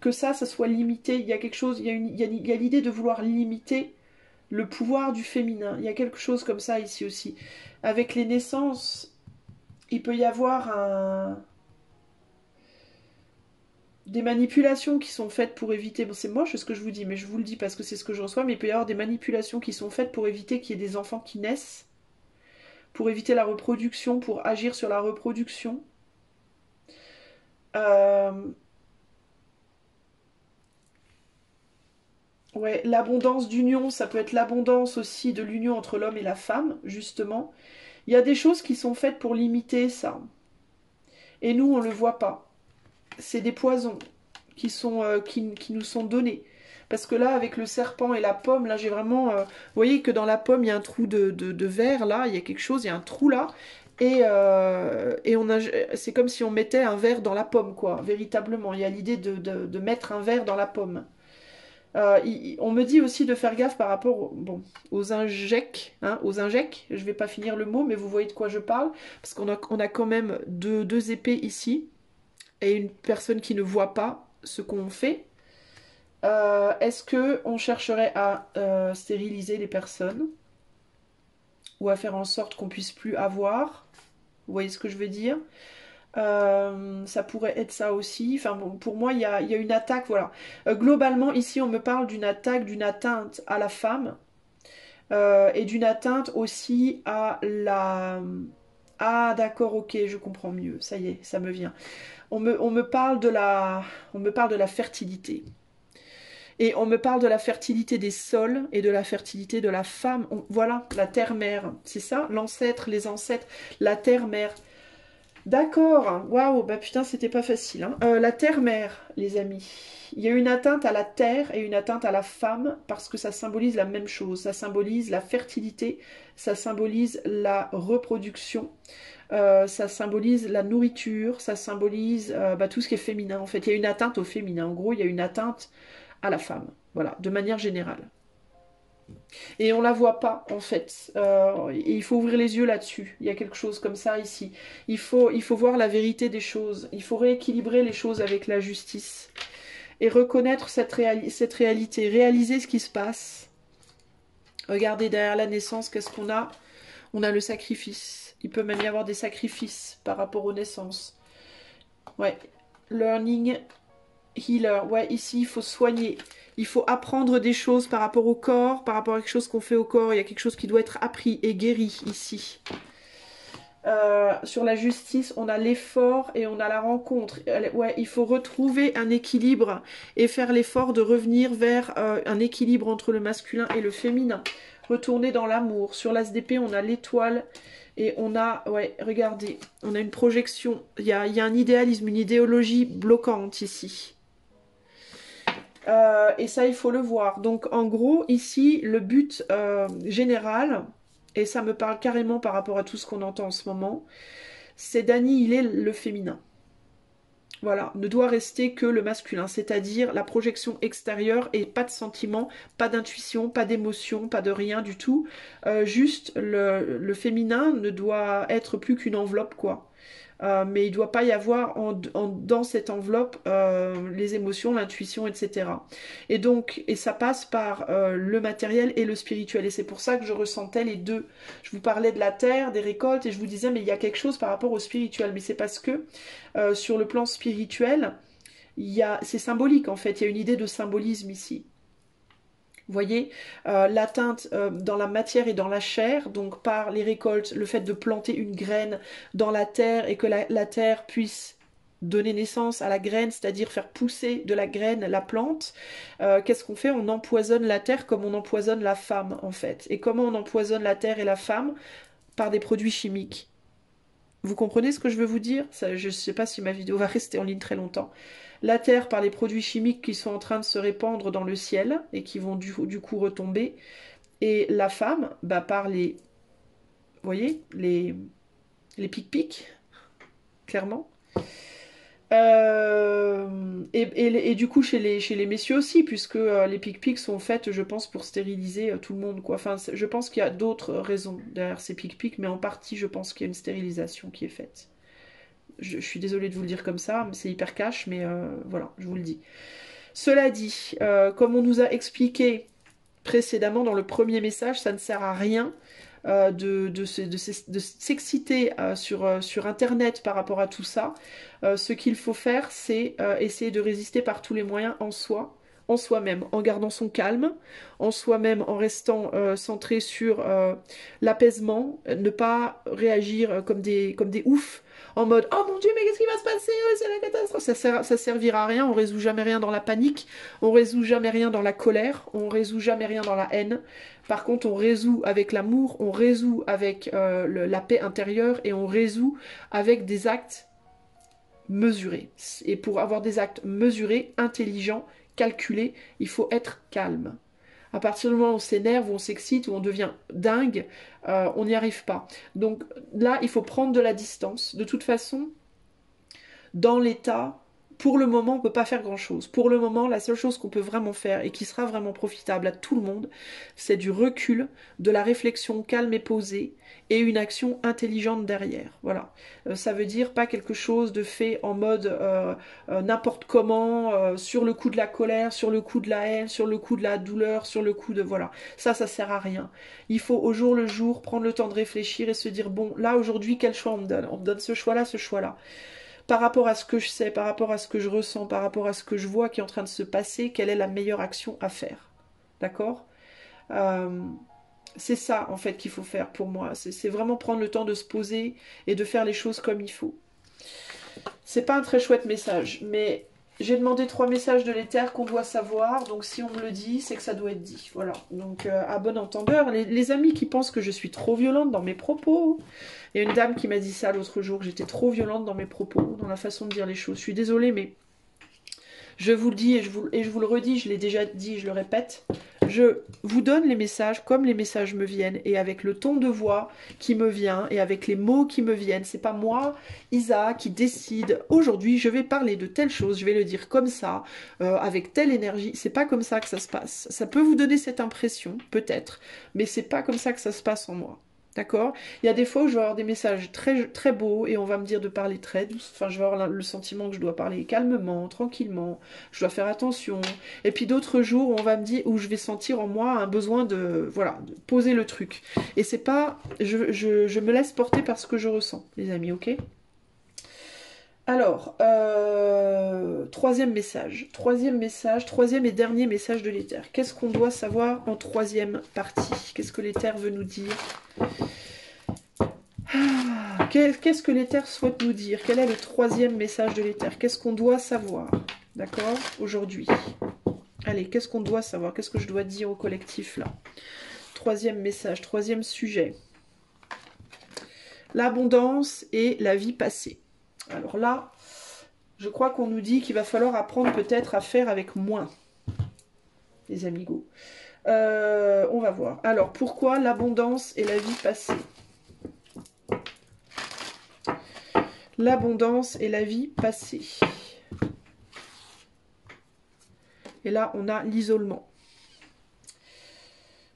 que ça soit limité. Il y a quelque chose, il y a l'idée de vouloir limiter le pouvoir du féminin. Il y a quelque chose comme ça ici aussi. Avec les naissances, il peut y avoir des manipulations qui sont faites pour éviter... Bon, c'est moche ce que je vous dis, mais je vous le dis parce que c'est ce que je reçois, mais il peut y avoir des manipulations qui sont faites pour éviter qu'il y ait des enfants qui naissent, pour éviter la reproduction, pour agir sur la reproduction. Euh, Ouais, l'abondance d'union, ça peut être l'abondance aussi de l'union entre l'homme et la femme, justement. Il y a des choses qui sont faites pour limiter ça. Et nous, on ne le voit pas. C'est des poisons qui nous sont donnés. Parce que là, avec le serpent et la pomme, là, j'ai vraiment... vous voyez que dans la pomme, il y a un trou de verre, là, il y a quelque chose, il y a un trou là. Et c'est comme si on mettait un verre dans la pomme, quoi, véritablement. Il y a l'idée de mettre un verre dans la pomme. On me dit aussi de faire gaffe par rapport bon, aux injects, hein, aux injects. Je vais pas finir le mot, mais vous voyez de quoi je parle. Parce on a quand même deux épées ici et une personne qui ne voit pas ce qu'on fait. Est-ce que on chercherait à stériliser les personnes ou à faire en sorte qu'on puisse plus avoir? Vous voyez ce que je veux dire? Ça pourrait être ça aussi. Enfin bon, pour moi, il y a une attaque, voilà. Globalement, ici, on me parle d'une attaque, d'une atteinte à la femme et d'une atteinte aussi à la... Ah d'accord, ok, je comprends mieux. Ça y est, ça me vient. On me parle on me parle de la fertilité. Et on me parle de la fertilité des sols et de la fertilité de la femme. Voilà, la terre-mère. C'est ça, l'ancêtre, les ancêtres, la terre-mère. D'accord, waouh, bah putain, c'était pas facile. Hein. La terre-mère, les amis. Il y a une atteinte à la terre et une atteinte à la femme parce que ça symbolise la même chose. Ça symbolise la fertilité, ça symbolise la reproduction, ça symbolise la nourriture, ça symbolise tout ce qui est féminin. En fait, il y a une atteinte au féminin. En gros, il y a une atteinte à la femme. Voilà, de manière générale. Et on la voit pas en fait. Et il faut ouvrir les yeux là-dessus. Il y a quelque chose comme ça ici. Il faut voir la vérité des choses. Il faut rééquilibrer les choses avec la justice. Et reconnaître cette réalité. Réaliser ce qui se passe. Regardez derrière la naissance, qu'est-ce qu'on a? On a le sacrifice. Il peut même y avoir des sacrifices par rapport aux naissances. Ouais. Learning, healer. Ouais, ici, il faut soigner. Il faut apprendre des choses par rapport au corps, par rapport à quelque chose qu'on fait au corps. Il y a quelque chose qui doit être appris et guéri ici. Sur la justice, on a l'effort et on a la rencontre. Ouais, il faut retrouver un équilibre et faire l'effort de revenir vers un équilibre entre le masculin et le féminin. Retourner dans l'amour. Sur l'ASDP, on a l'étoile et on a, ouais, regardez, on a une projection. Il y a un idéalisme, une idéologie bloquante ici. Et ça, il faut le voir. Donc, en gros, ici, le but général, et ça me parle carrément par rapport à tout ce qu'on entend en ce moment, c'est d'annihiler le féminin. Voilà, ne doit rester que le masculin, c'est-à-dire la projection extérieure et pas de sentiment, pas d'intuition, pas d'émotion, pas de rien du tout. Juste, le féminin ne doit être plus qu'une enveloppe, quoi. Mais il ne doit pas y avoir dans cette enveloppe les émotions, l'intuition, etc. Et donc, et ça passe par le matériel et le spirituel. Et c'est pour ça que je ressentais les deux. Je vous parlais de la terre, des récoltes, et je vous disais, mais il y a quelque chose par rapport au spirituel. Mais c'est parce que sur le plan spirituel, c'est symbolique en fait. Il y a une idée de symbolisme ici. Vous voyez, l'atteinte dans la matière et dans la chair, donc par les récoltes, le fait de planter une graine dans la terre et que la terre puisse donner naissance à la graine, c'est-à-dire faire pousser de la graine la plante, qu'est-ce qu'on fait? On empoisonne la terre comme on empoisonne la femme, en fait. Et comment on empoisonne la terre et la femme? Par des produits chimiques. Vous comprenez ce que je veux vous dire? Ça, je ne sais pas si ma vidéo va rester en ligne très longtemps. La Terre par les produits chimiques qui sont en train de se répandre dans le ciel et qui vont du coup retomber. Et la femme, par les... Vous voyez? Les pic-pics, clairement. Et du coup chez les messieurs aussi, puisque les pic-pics sont faites, je pense, pour stériliser tout le monde, quoi. Enfin, je pense qu'il y a d'autres raisons derrière ces pic-pics, mais en partie, je pense qu'il y a une stérilisation qui est faite. Je suis désolée de vous le dire comme ça, mais c'est hyper cash, mais voilà, je vous le dis. Cela dit, comme on nous a expliqué précédemment dans le premier message, ça ne sert à rien de s'exciter sur Internet par rapport à tout ça. Ce qu'il faut faire, c'est essayer de résister par tous les moyens en soi, en soi-même, en gardant son calme, en soi-même, en restant centré sur l'apaisement, ne pas réagir comme des oufs, en mode « Oh mon Dieu, mais qu'est-ce qui va se passer? C'est la catastrophe !» Ça servira à rien, on résout jamais rien dans la panique, on résout jamais rien dans la colère, on résout jamais rien dans la haine. Par contre, on résout avec l'amour, on résout avec la paix intérieure et on résout avec des actes mesurés. Et pour avoir des actes mesurés, intelligents, calculés, il faut être calme. À partir du moment où on s'énerve, où on s'excite, où on devient dingue, on n'y arrive pas. Donc là, il faut prendre de la distance. De toute façon, dans l'état, pour le moment, on ne peut pas faire grand-chose. Pour le moment, la seule chose qu'on peut vraiment faire et qui sera vraiment profitable à tout le monde, c'est du recul, de la réflexion calme et posée et une action intelligente derrière. Voilà. Ça veut dire pas quelque chose de fait en mode n'importe comment, sur le coup de la colère, sur le coup de la haine, sur le coup de la douleur, sur le coup de... Voilà. Ça sert à rien. Il faut au jour le jour prendre le temps de réfléchir et se dire, bon, là aujourd'hui, quel choix on me donne? On me donne ce choix-là, ce choix-là. Par rapport à ce que je sais, par rapport à ce que je ressens, par rapport à ce que je vois qui est en train de se passer, quelle est la meilleure action à faire? D'accord? C'est ça, en fait, qu'il faut faire pour moi. C'est vraiment prendre le temps de se poser et de faire les choses comme il faut. C'est pas un très chouette message, mais j'ai demandé 3 messages de l'éther qu'on doit savoir, donc si on me le dit, c'est que ça doit être dit. Voilà, donc à bon entendeur, les amis qui pensent que je suis trop violente dans mes propos, il y a une dame qui m'a dit ça l'autre jour, que j'étais trop violente dans mes propos, dans la façon de dire les choses. Je suis désolée, mais je vous le dis et je vous le redis, je l'ai déjà dit, je le répète. Je vous donne les messages comme les messages me viennent et avec le ton de voix qui me vient et avec les mots qui me viennent. C'est pas moi, Isa, qui décide aujourd'hui je vais parler de telle chose, je vais le dire comme ça, avec telle énergie. C'est pas comme ça que ça se passe. Ça peut vous donner cette impression, peut-être, mais c'est pas comme ça que ça se passe en moi. D'accord? Il y a des fois où je vais avoir des messages très, très beaux et on va me dire de parler très douce. Enfin, je vais avoir le sentiment que je dois parler calmement, tranquillement. Je dois faire attention. Et puis d'autres jours où on va me dire, où je vais sentir en moi un besoin de, voilà, de poser le truc. Et c'est pas, je me laisse porter par ce que je ressens, les amis, ok? Alors, troisième message, troisième et dernier message de l'éther. Qu'est-ce qu'on doit savoir en troisième partie? Qu'est-ce que l'éther veut nous dire? Qu'est-ce que l'éther souhaite nous dire? Quel est le troisième message de l'éther? Qu'est-ce qu'on doit savoir? D'accord? Aujourd'hui. Allez, qu'est-ce qu'on doit savoir? Qu'est-ce que je dois dire au collectif là? Troisième message, troisième sujet. L'abondance et la vie passée. Alors là, je crois qu'on nous dit qu'il va falloir apprendre peut-être à faire avec moins, les amigos. On va voir. Alors, pourquoi l'abondance et la vie passée? L'abondance et la vie passée. Et là, on a l'isolement.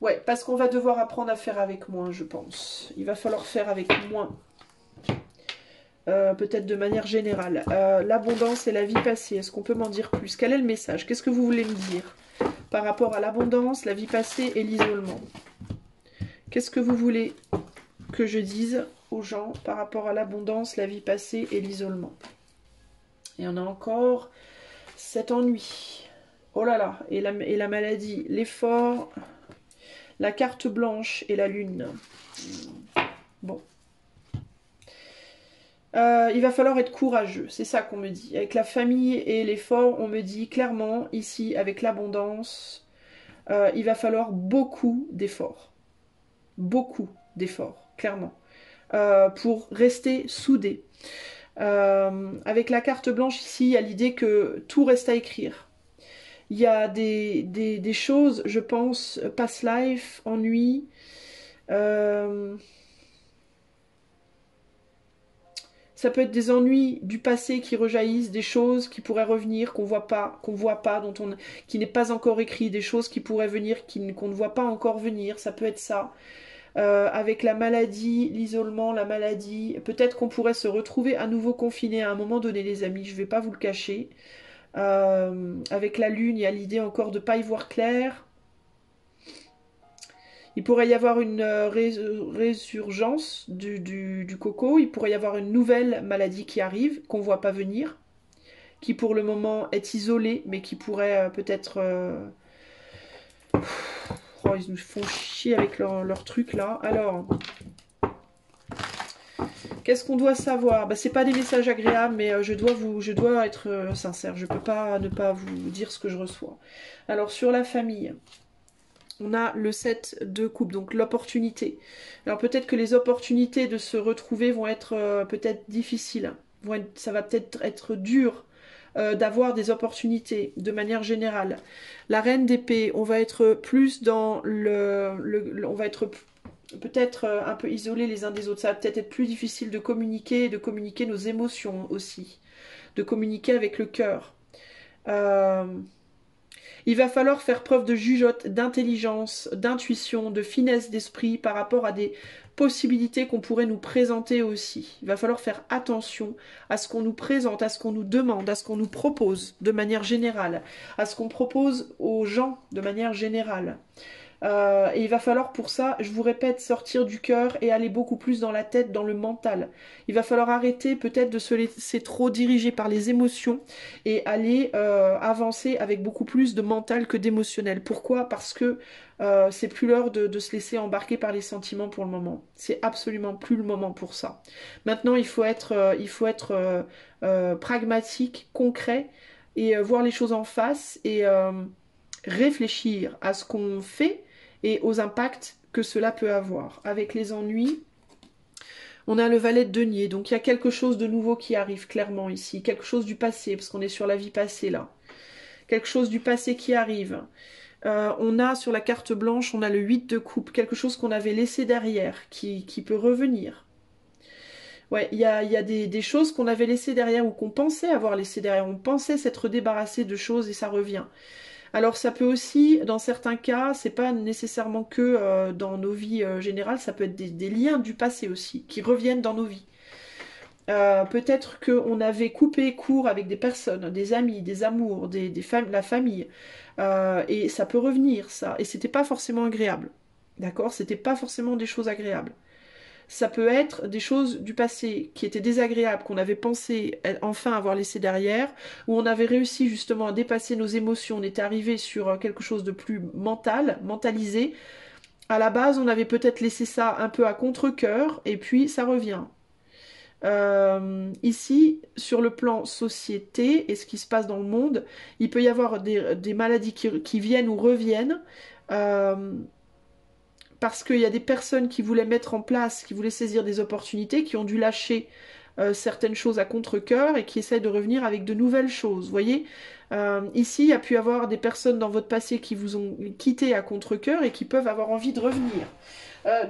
Ouais, parce qu'on va devoir apprendre à faire avec moins, je pense. Il va falloir faire avec moins. Peut-être de manière générale. L'abondance et la vie passée, est-ce qu'on peut m'en dire plus? Quel est le message? Qu'est-ce que vous voulez me dire par rapport à l'abondance, la vie passée et l'isolement? Qu'est-ce que vous voulez que je dise aux gens par rapport à l'abondance, la vie passée et l'isolement? Il y en a encore. Cet ennui. Oh là là. Et la maladie. L'effort. La carte blanche et la lune. Bon. Il va falloir être courageux, c'est ça qu'on me dit. Avec la famille et l'effort, on me dit clairement, ici, avec l'abondance, il va falloir beaucoup d'efforts. Beaucoup d'efforts, clairement. Pour rester soudés. Avec la carte blanche ici, il y a l'idée que tout reste à écrire. Il y a des choses, je pense, past life, ennui... Ça peut être des ennuis du passé qui rejaillissent, des choses qui pourraient revenir, qu'on voit pas, qui n'est pas encore écrit, des choses qui pourraient venir, qu'on ne voit pas encore venir, ça peut être ça. Avec la maladie, l'isolement, la maladie, peut-être qu'on pourrait se retrouver à nouveau confiné à un moment donné, les amis, je ne vais pas vous le cacher. Avec la lune, il y a l'idée encore de ne pas y voir clair. Il pourrait y avoir une résurgence du coco. Il pourrait y avoir une nouvelle maladie qui arrive, qu'on ne voit pas venir. qui pour le moment est isolé, mais qui pourrait peut-être... Oh, ils nous font chier avec leur truc là. Alors, qu'est-ce qu'on doit savoir? Bah, c'est pas des messages agréables, mais je dois être sincère. Je peux pas ne pas vous dire ce que je reçois. Alors, sur la famille, on a le 7 de coupe, donc l'opportunité. Alors, peut-être que les opportunités de se retrouver vont être peut-être difficiles. Ça va peut-être être dur d'avoir des opportunités de manière générale. La reine d'épée, on va être plus dans on va être peut-être un peu isolés les uns des autres. Ça va peut-être être plus difficile de communiquer et de communiquer nos émotions aussi, de communiquer avec le cœur. Euh, il va falloir faire preuve de jugeote, d'intelligence, d'intuition, de finesse d'esprit par rapport à des possibilités qu'on pourrait nous présenter aussi. Il va falloir faire attention à ce qu'on nous présente, à ce qu'on nous demande, à ce qu'on nous propose de manière générale, à ce qu'on propose aux gens de manière générale. Et il va falloir pour ça, je vous répète, sortir du cœur et aller beaucoup plus dans la tête, dans le mental. Il va falloir arrêter peut-être de se laisser trop diriger par les émotions et aller avancer avec beaucoup plus de mental que d'émotionnel. Pourquoi? Parce que c'est plus l'heure de se laisser embarquer par les sentiments pour le moment. C'est absolument plus le moment pour ça. Maintenant, il faut être pragmatique, concret et voir les choses en face et réfléchir à ce qu'on fait et aux impacts que cela peut avoir. Avec les ennuis, on a le valet de denier, donc il y a quelque chose de nouveau qui arrive clairement ici, quelque chose du passé, parce qu'on est sur la vie passée là. Quelque chose du passé qui arrive. On a sur la carte blanche, on a le 8 de coupe, quelque chose qu'on avait laissé derrière, qui peut revenir. Ouais, il y a des choses qu'on avait laissées derrière ou qu'on pensait avoir laissées derrière. On pensait s'être débarrassé de choses et ça revient. Alors ça peut aussi, dans certains cas, c'est pas nécessairement que dans nos vies générales, ça peut être des liens du passé aussi, qui reviennent dans nos vies. Peut-être qu'on avait coupé court avec des personnes, des amis, des amours, la famille, et ça peut revenir, ça. Et c'était pas forcément agréable, d'accord? C'était pas forcément des choses agréables. Ça peut être des choses du passé qui étaient désagréables, qu'on avait pensé enfin avoir laissé derrière, où on avait réussi justement à dépasser nos émotions, on était arrivé sur quelque chose de plus mental, mentalisé. À la base, on avait peut-être laissé ça un peu à contre-cœur, et puis ça revient. Ici, sur le plan société et ce qui se passe dans le monde, il peut y avoir des maladies qui viennent ou reviennent. Parce qu'il y a des personnes qui voulaient mettre en place, qui voulaient saisir des opportunités, qui ont dû lâcher certaines choses à contre-cœur et qui essaient de revenir avec de nouvelles choses. Vous voyez, ici, il y a pu y avoir des personnes dans votre passé qui vous ont quitté à contre-cœur et qui peuvent avoir envie de revenir.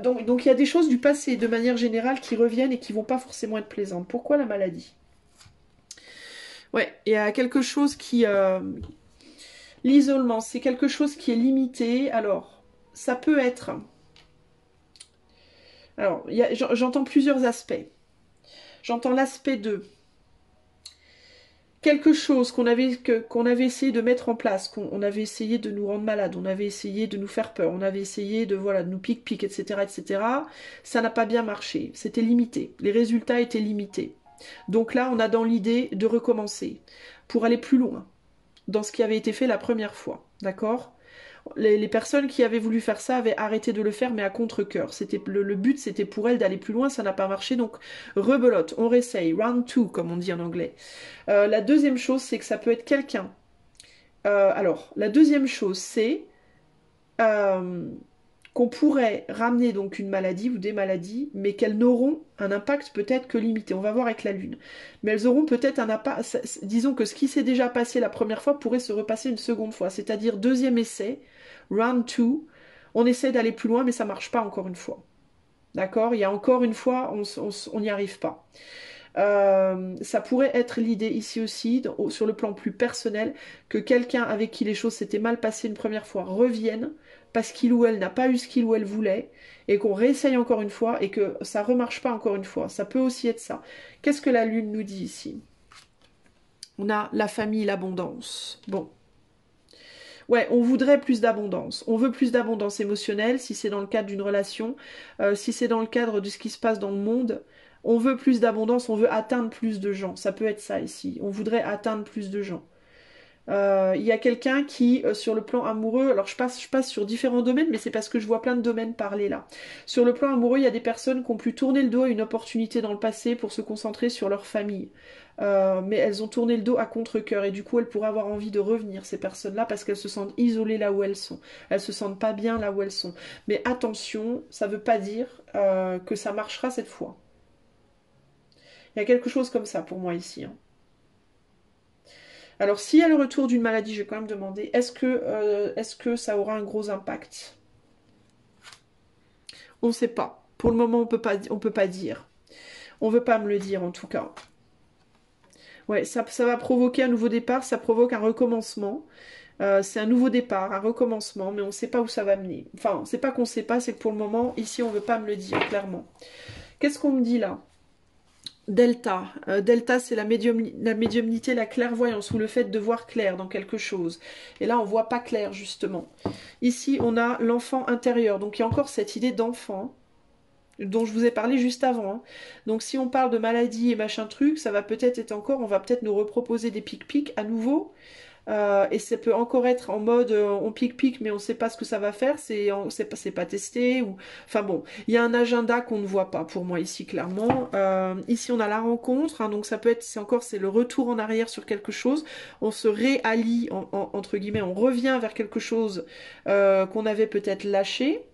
Donc il y a des choses du passé, de manière générale, qui reviennent et qui vont pas forcément être plaisantes. Pourquoi la maladie? Ouais, il y a quelque chose qui... l'isolement, c'est quelque chose qui est limité. Alors, ça peut être... Alors, j'entends plusieurs aspects. J'entends l'aspect de quelque chose qu'on avait essayé de mettre en place, qu'on avait essayé de nous rendre malades, on avait essayé de nous faire peur, on avait essayé de nous pic-pic, etc., etc. Ça n'a pas bien marché. C'était limité. Les résultats étaient limités. Donc là, on a dans l'idée de recommencer pour aller plus loin dans ce qui avait été fait la première fois. D'accord ? Les personnes qui avaient voulu faire ça avaient arrêté de le faire, mais à contre-cœur. Le but, c'était pour elles d'aller plus loin, ça n'a pas marché, donc rebelote, on réessaye, round 2, comme on dit en anglais. La deuxième chose, c'est que ça peut être quelqu'un. Alors, la deuxième chose, c'est qu'on pourrait ramener donc une maladie ou des maladies, mais qu'elles n'auront un impact peut-être que limité. On va voir avec la Lune. Mais elles auront peut-être un impact... Disons que ce qui s'est déjà passé la première fois pourrait se repasser une seconde fois. C'est-à-dire deuxième essai, round 2, on essaie d'aller plus loin, mais ça marche pas encore une fois. D'accord? Il y a encore une fois, on n'y arrive pas. Ça pourrait être l'idée ici aussi, sur le plan plus personnel, que quelqu'un avec qui les choses s'étaient mal passées une première fois revienne, parce qu'il ou elle n'a pas eu ce qu'il ou elle voulait, et qu'on réessaye encore une fois, et que ça remarche pas encore une fois. Ça peut aussi être ça. Qu'est-ce que la Lune nous dit ici? On a la famille, l'abondance. Bon. Ouais, on voudrait plus d'abondance. On veut plus d'abondance émotionnelle, si c'est dans le cadre d'une relation, si c'est dans le cadre de ce qui se passe dans le monde. On veut plus d'abondance, on veut atteindre plus de gens. Ça peut être ça ici. On voudrait atteindre plus de gens. Il y a quelqu'un qui, sur le plan amoureux, alors je passe sur différents domaines, mais c'est parce que je vois plein de domaines parler là. Sur le plan amoureux, il y a des personnes qui ont pu tourner le dos à une opportunité dans le passé pour se concentrer sur leur famille. Mais elles ont tourné le dos à contre-cœur et du coup elles pourraient avoir envie de revenir, ces personnes-là, parce qu'elles se sentent isolées là où elles sont. Elles se sentent pas bien là où elles sont. Mais attention, ça veut pas dire que ça marchera cette fois. Il y a quelque chose comme ça pour moi ici, hein. Alors, s'il y a le retour d'une maladie, je vais quand même demander, est-ce que ça aura un gros impact? On ne sait pas. Pour le moment, on peut pas dire. On veut pas me le dire, en tout cas. Ouais, ça va provoquer un nouveau départ, ça provoque un recommencement. C'est un nouveau départ, un recommencement, mais on ne sait pas où ça va mener. Enfin, c'est pas qu'on ne sait pas, c'est que pour le moment, ici, on ne veut pas me le dire, clairement. Qu'est-ce qu'on me dit là? Delta. Delta, c'est la médiumnité, la clairvoyance, ou le fait de voir clair dans quelque chose. Et là, on voit pas clair, justement. Ici, on a l'enfant intérieur. Donc, il y a encore cette idée d'enfant dont je vous ai parlé juste avant, hein. Donc, si on parle de maladie et machin truc, ça va peut-être être encore, on va peut-être nous reproposer des pic-pic à nouveau. Et ça peut encore être en mode on pique-pique mais on sait pas ce que ça va faire, c'est pas testé. Ou... Enfin bon, il y a un agenda qu'on ne voit pas pour moi ici clairement. Ici on a la rencontre, hein, donc ça peut être, c'est le retour en arrière sur quelque chose. On se réallie, entre guillemets, on revient vers quelque chose qu'on avait peut-être lâché.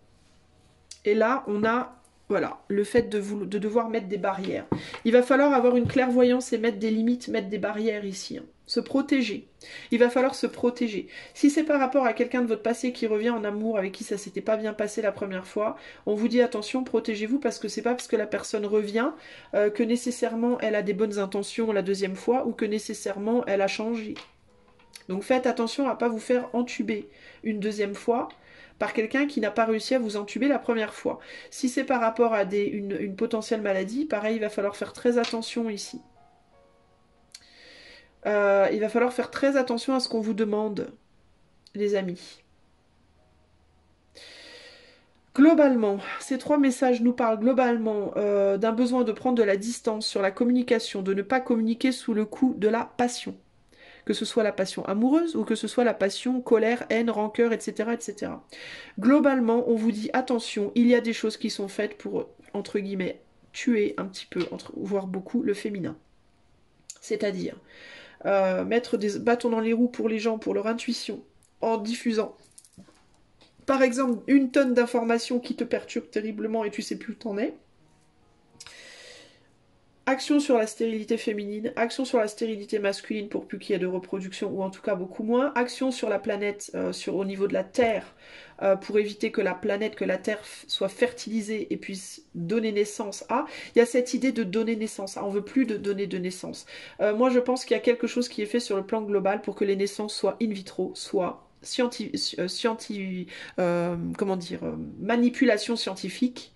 Et là on a... Voilà, le fait de devoir mettre des barrières. Il va falloir avoir une clairvoyance et mettre des limites, mettre des barrières ici, hein. Se protéger. Il va falloir se protéger. Si c'est par rapport à quelqu'un de votre passé qui revient en amour, avec qui ça s'était pas bien passé la première fois, on vous dit attention, protégez-vous, parce que c'est pas parce que la personne revient que nécessairement elle a des bonnes intentions la deuxième fois, ou que nécessairement elle a changé. Donc faites attention à pas vous faire entuber une deuxième fois par quelqu'un qui n'a pas réussi à vous entuber la première fois. Si c'est par rapport à une potentielle maladie, pareil, il va falloir faire très attention ici. Il va falloir faire très attention à ce qu'on vous demande, les amis. Globalement, ces trois messages nous parlent globalement d'un besoin de prendre de la distance sur la communication, de ne pas communiquer sous le coup de la passion. Que ce soit la passion amoureuse ou que ce soit la passion colère, haine, rancœur, etc., etc. Globalement, on vous dit attention, il y a des choses qui sont faites pour, entre guillemets, tuer un petit peu, voire beaucoup, le féminin. C'est-à-dire mettre des bâtons dans les roues pour les gens, pour leur intuition, en diffusant, par exemple, une tonne d'informations qui te perturbent terriblement et tu sais plus où t'en es. Action sur la stérilité féminine, action sur la stérilité masculine pour plus qu'il y ait de reproduction, ou en tout cas beaucoup moins. Action sur la planète, au niveau de la Terre, pour éviter que la planète, que la Terre soit fertilisée et puisse donner naissance à. Il y a cette idée de donner naissance à. On veut plus de donner de naissance. Moi, je pense qu'il y a quelque chose qui est fait sur le plan global pour que les naissances soient in vitro, soient manipulation scientifique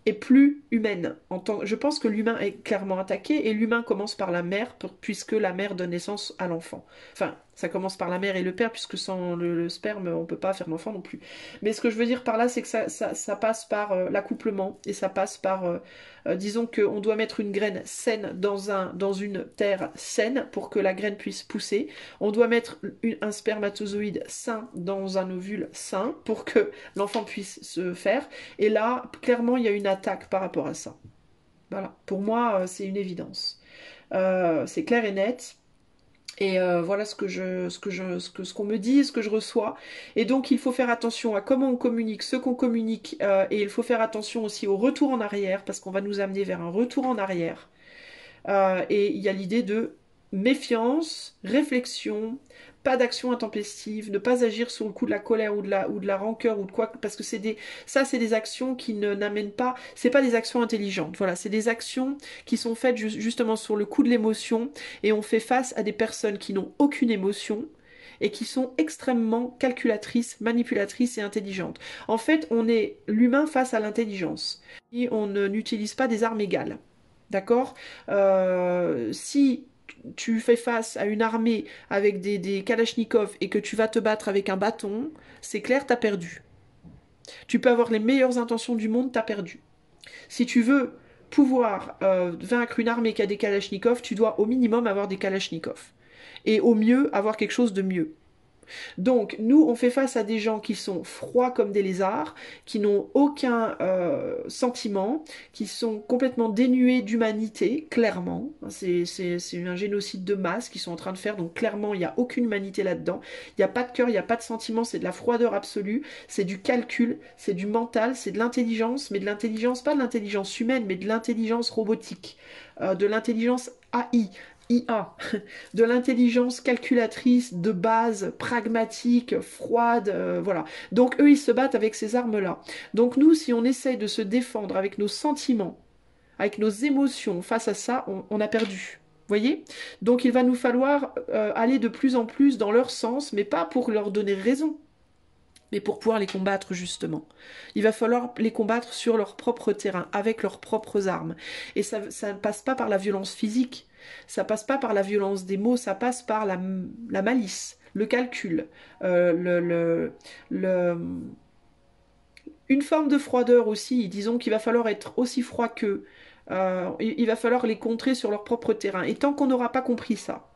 est plus humaine. Je pense que l'humain est clairement attaqué et l'humain commence par la mère puisque la mère donne naissance à l'enfant. Enfin, ça commence par la mère et le père puisque sans le sperme, on ne peut pas faire d'enfant non plus. Mais ce que je veux dire par là, c'est que ça passe par l'accouplement et ça passe par... disons qu'on doit mettre une graine saine dans une terre saine pour que la graine puisse pousser. On doit mettre un spermatozoïde sain dans un ovule sain pour que l'enfant puisse se faire. Et là, clairement, il y a une attaque par rapport à ça. Voilà, pour moi, c'est une évidence. C'est clair et net. Et voilà ce qu'on me dit, ce que je reçois. Et donc il faut faire attention à comment on communique, ce qu'on communique, et il faut faire attention aussi au retour en arrière, parce qu'on va nous amener vers un retour en arrière. Et il y a l'idée de méfiance, réflexion, pas d'action intempestive, ne pas agir sur le coup de la colère ou de la rancœur ou de quoi, parce que c'est des actions qui n'amènent pas, c'est pas des actions intelligentes, voilà, c'est des actions qui sont faites justement sur le coup de l'émotion, et on fait face à des personnes qui n'ont aucune émotion, et qui sont extrêmement calculatrices, manipulatrices et intelligentes. En fait, on est l'humain face à l'intelligence, et on n'utilise pas des armes égales. D'accord. Si tu fais face à une armée avec des kalachnikovs et que tu vas te battre avec un bâton, c'est clair, t'as perdu. Tu peux avoir les meilleures intentions du monde, t'as perdu. Si tu veux pouvoir vaincre une armée qui a des kalachnikovs, tu dois au minimum avoir des kalachnikovs. Et au mieux, avoir quelque chose de mieux. Donc, nous, on fait face à des gens qui sont froids comme des lézards, qui n'ont aucun sentiment, qui sont complètement dénués d'humanité, clairement. C'est un génocide de masse qu'ils sont en train de faire, donc clairement, il n'y a aucune humanité là-dedans. Il n'y a pas de cœur, il n'y a pas de sentiment, c'est de la froideur absolue, c'est du calcul, c'est du mental, c'est de l'intelligence, mais de l'intelligence, pas de l'intelligence humaine, mais de l'intelligence robotique, de l'intelligence AI. IA, de l'intelligence calculatrice de base, pragmatique, froide, voilà. Donc eux, ils se battent avec ces armes-là. Donc nous, si on essaye de se défendre avec nos sentiments, avec nos émotions face à ça, on a perdu. Voyez? Donc il va nous falloir aller de plus en plus dans leur sens, mais pas pour leur donner raison, mais pour pouvoir les combattre justement. Il va falloir les combattre sur leur propre terrain, avec leurs propres armes. Et ça ne passe pas par la violence physique, ça passe pas par la violence des mots, ça passe par la malice, le calcul, le, une forme de froideur aussi. Disons qu'il va falloir être aussi froid qu'eux. Il va falloir les contrer sur leur propre terrain. Et tant qu'on n'aura pas compris ça,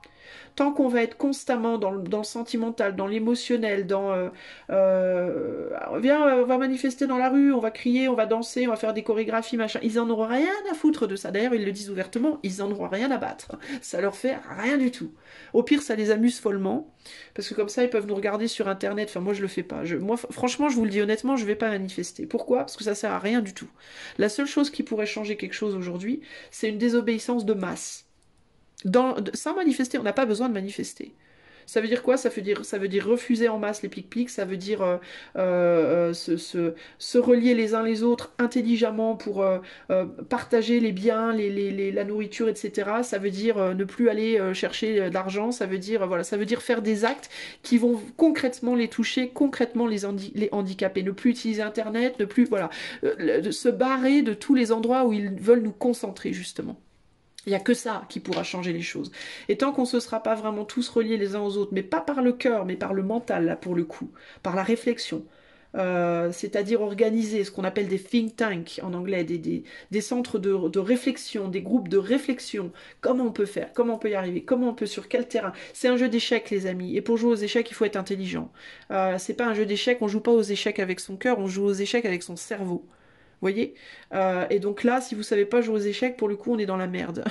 tant qu'on va être constamment dans le sentimental, dans l'émotionnel, viens, on va manifester dans la rue, on va crier, on va danser, on va faire des chorégraphies, machin. Ils en auront rien à foutre de ça. D'ailleurs, ils le disent ouvertement, ils en auront rien à battre. Ça leur fait rien du tout. Au pire, ça les amuse follement, parce que comme ça, ils peuvent nous regarder sur Internet. Enfin, moi, je le fais pas. Moi, franchement, je vous le dis honnêtement, je vais pas manifester. Pourquoi? Parce que ça sert à rien du tout. La seule chose qui pourrait changer quelque chose aujourd'hui, c'est une désobéissance de masse. Sans manifester, on n'a pas besoin de manifester. Ça veut dire quoi? Ça veut dire refuser en masse les plic-plics, ça veut dire se relier les uns les autres intelligemment pour partager les biens, la nourriture, etc. Ça veut dire ne plus aller chercher de l'argent, ça veut dire voilà, ça veut dire faire des actes qui vont concrètement les toucher, concrètement les handicaper, ne plus utiliser Internet, ne plus voilà, se barrer de tous les endroits où ils veulent nous concentrer justement. Il n'y a que ça qui pourra changer les choses. Et tant qu'on ne se sera pas vraiment tous reliés les uns aux autres, mais pas par le cœur, mais par le mental, là, pour le coup, par la réflexion, c'est-à-dire organiser ce qu'on appelle des think tanks en anglais, des centres de réflexion, des groupes de réflexion. Comment on peut faire? Comment on peut y arriver? Comment on peut? Sur quel terrain? C'est un jeu d'échecs, les amis. Et pour jouer aux échecs, il faut être intelligent. C'est pas un jeu d'échecs, on joue pas aux échecs avec son cœur, on joue aux échecs avec son cerveau. Voyez? Et donc là, si vous savez pas jouer aux échecs, pour le coup, on est dans la merde.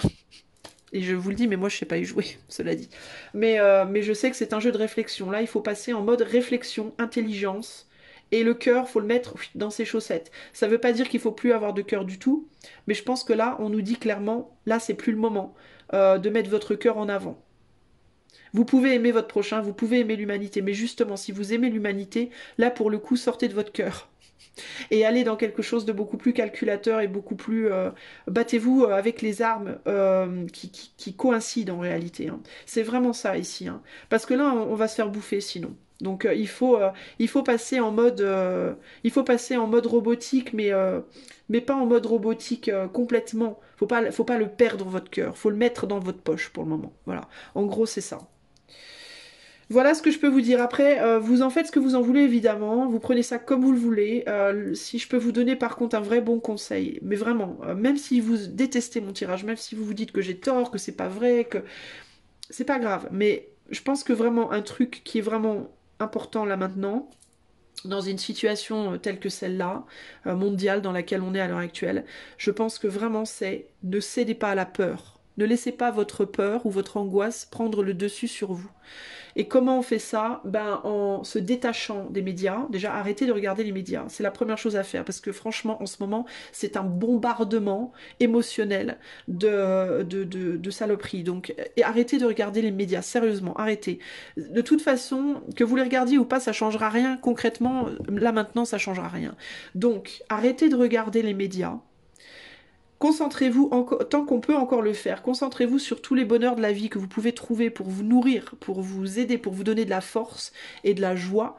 Et je vous le dis, mais moi je sais pas y jouer, cela dit. Mais je sais que c'est un jeu de réflexion. Là, il faut passer en mode réflexion, intelligence. Et le cœur, faut le mettre dans ses chaussettes. Ça veut pas dire qu'il faut plus avoir de cœur du tout. Mais je pense que là, on nous dit clairement, là, c'est plus le moment de mettre votre cœur en avant. Vous pouvez aimer votre prochain, vous pouvez aimer l'humanité. Mais justement, si vous aimez l'humanité, là, pour le coup, sortez de votre cœur et allez dans quelque chose de beaucoup plus calculateur et beaucoup plus... battez-vous avec les armes qui coïncident en réalité. Hein. C'est vraiment ça ici. Hein. Parce que là, on va se faire bouffer sinon. Donc il faut passer en mode robotique, mais pas en mode robotique complètement. Faut pas le perdre votre cœur. Faut le mettre dans votre poche pour le moment. Voilà. En gros, c'est ça. Voilà ce que je peux vous dire. Après, vous en faites ce que vous en voulez, évidemment. Vous prenez ça comme vous le voulez. Si je peux vous donner, par contre, un vrai bon conseil, mais vraiment, même si vous détestez mon tirage, même si vous vous dites que j'ai tort, que c'est pas vrai, que c'est pas grave. Mais je pense que vraiment, un truc qui est vraiment important là maintenant, dans une situation telle que celle-là, mondiale, dans laquelle on est à l'heure actuelle, je pense que vraiment c'est ne cédez pas à la peur. Ne laissez pas votre peur ou votre angoisse prendre le dessus sur vous. Et comment on fait ça? Ben, en se détachant des médias. Déjà, arrêtez de regarder les médias. C'est la première chose à faire parce que franchement, en ce moment, c'est un bombardement émotionnel de saloperies. Donc, et arrêtez de regarder les médias. Sérieusement, arrêtez. De toute façon, que vous les regardiez ou pas, ça changera rien. Concrètement, là maintenant, ça changera rien. Donc, arrêtez de regarder les médias. Concentrez-vous, tant qu'on peut encore le faire, concentrez-vous sur tous les bonheurs de la vie que vous pouvez trouver pour vous nourrir, pour vous aider, pour vous donner de la force et de la joie,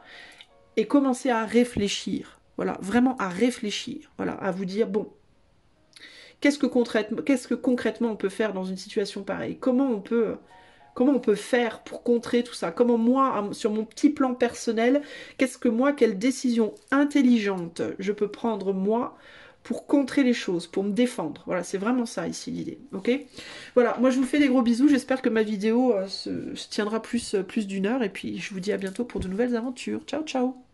et commencez à réfléchir, voilà, vraiment à réfléchir, voilà, à vous dire, bon, qu'est-ce que concrètement on peut faire dans une situation pareille? Comment on peut faire pour contrer tout ça? Comment moi, sur mon petit plan personnel, quelle décision intelligente je peux prendre moi pour contrer les choses, pour me défendre. Voilà, c'est vraiment ça ici l'idée, ok? Voilà, moi je vous fais des gros bisous, j'espère que ma vidéo se tiendra plus d'1 heure, et puis je vous dis à bientôt pour de nouvelles aventures. Ciao, ciao!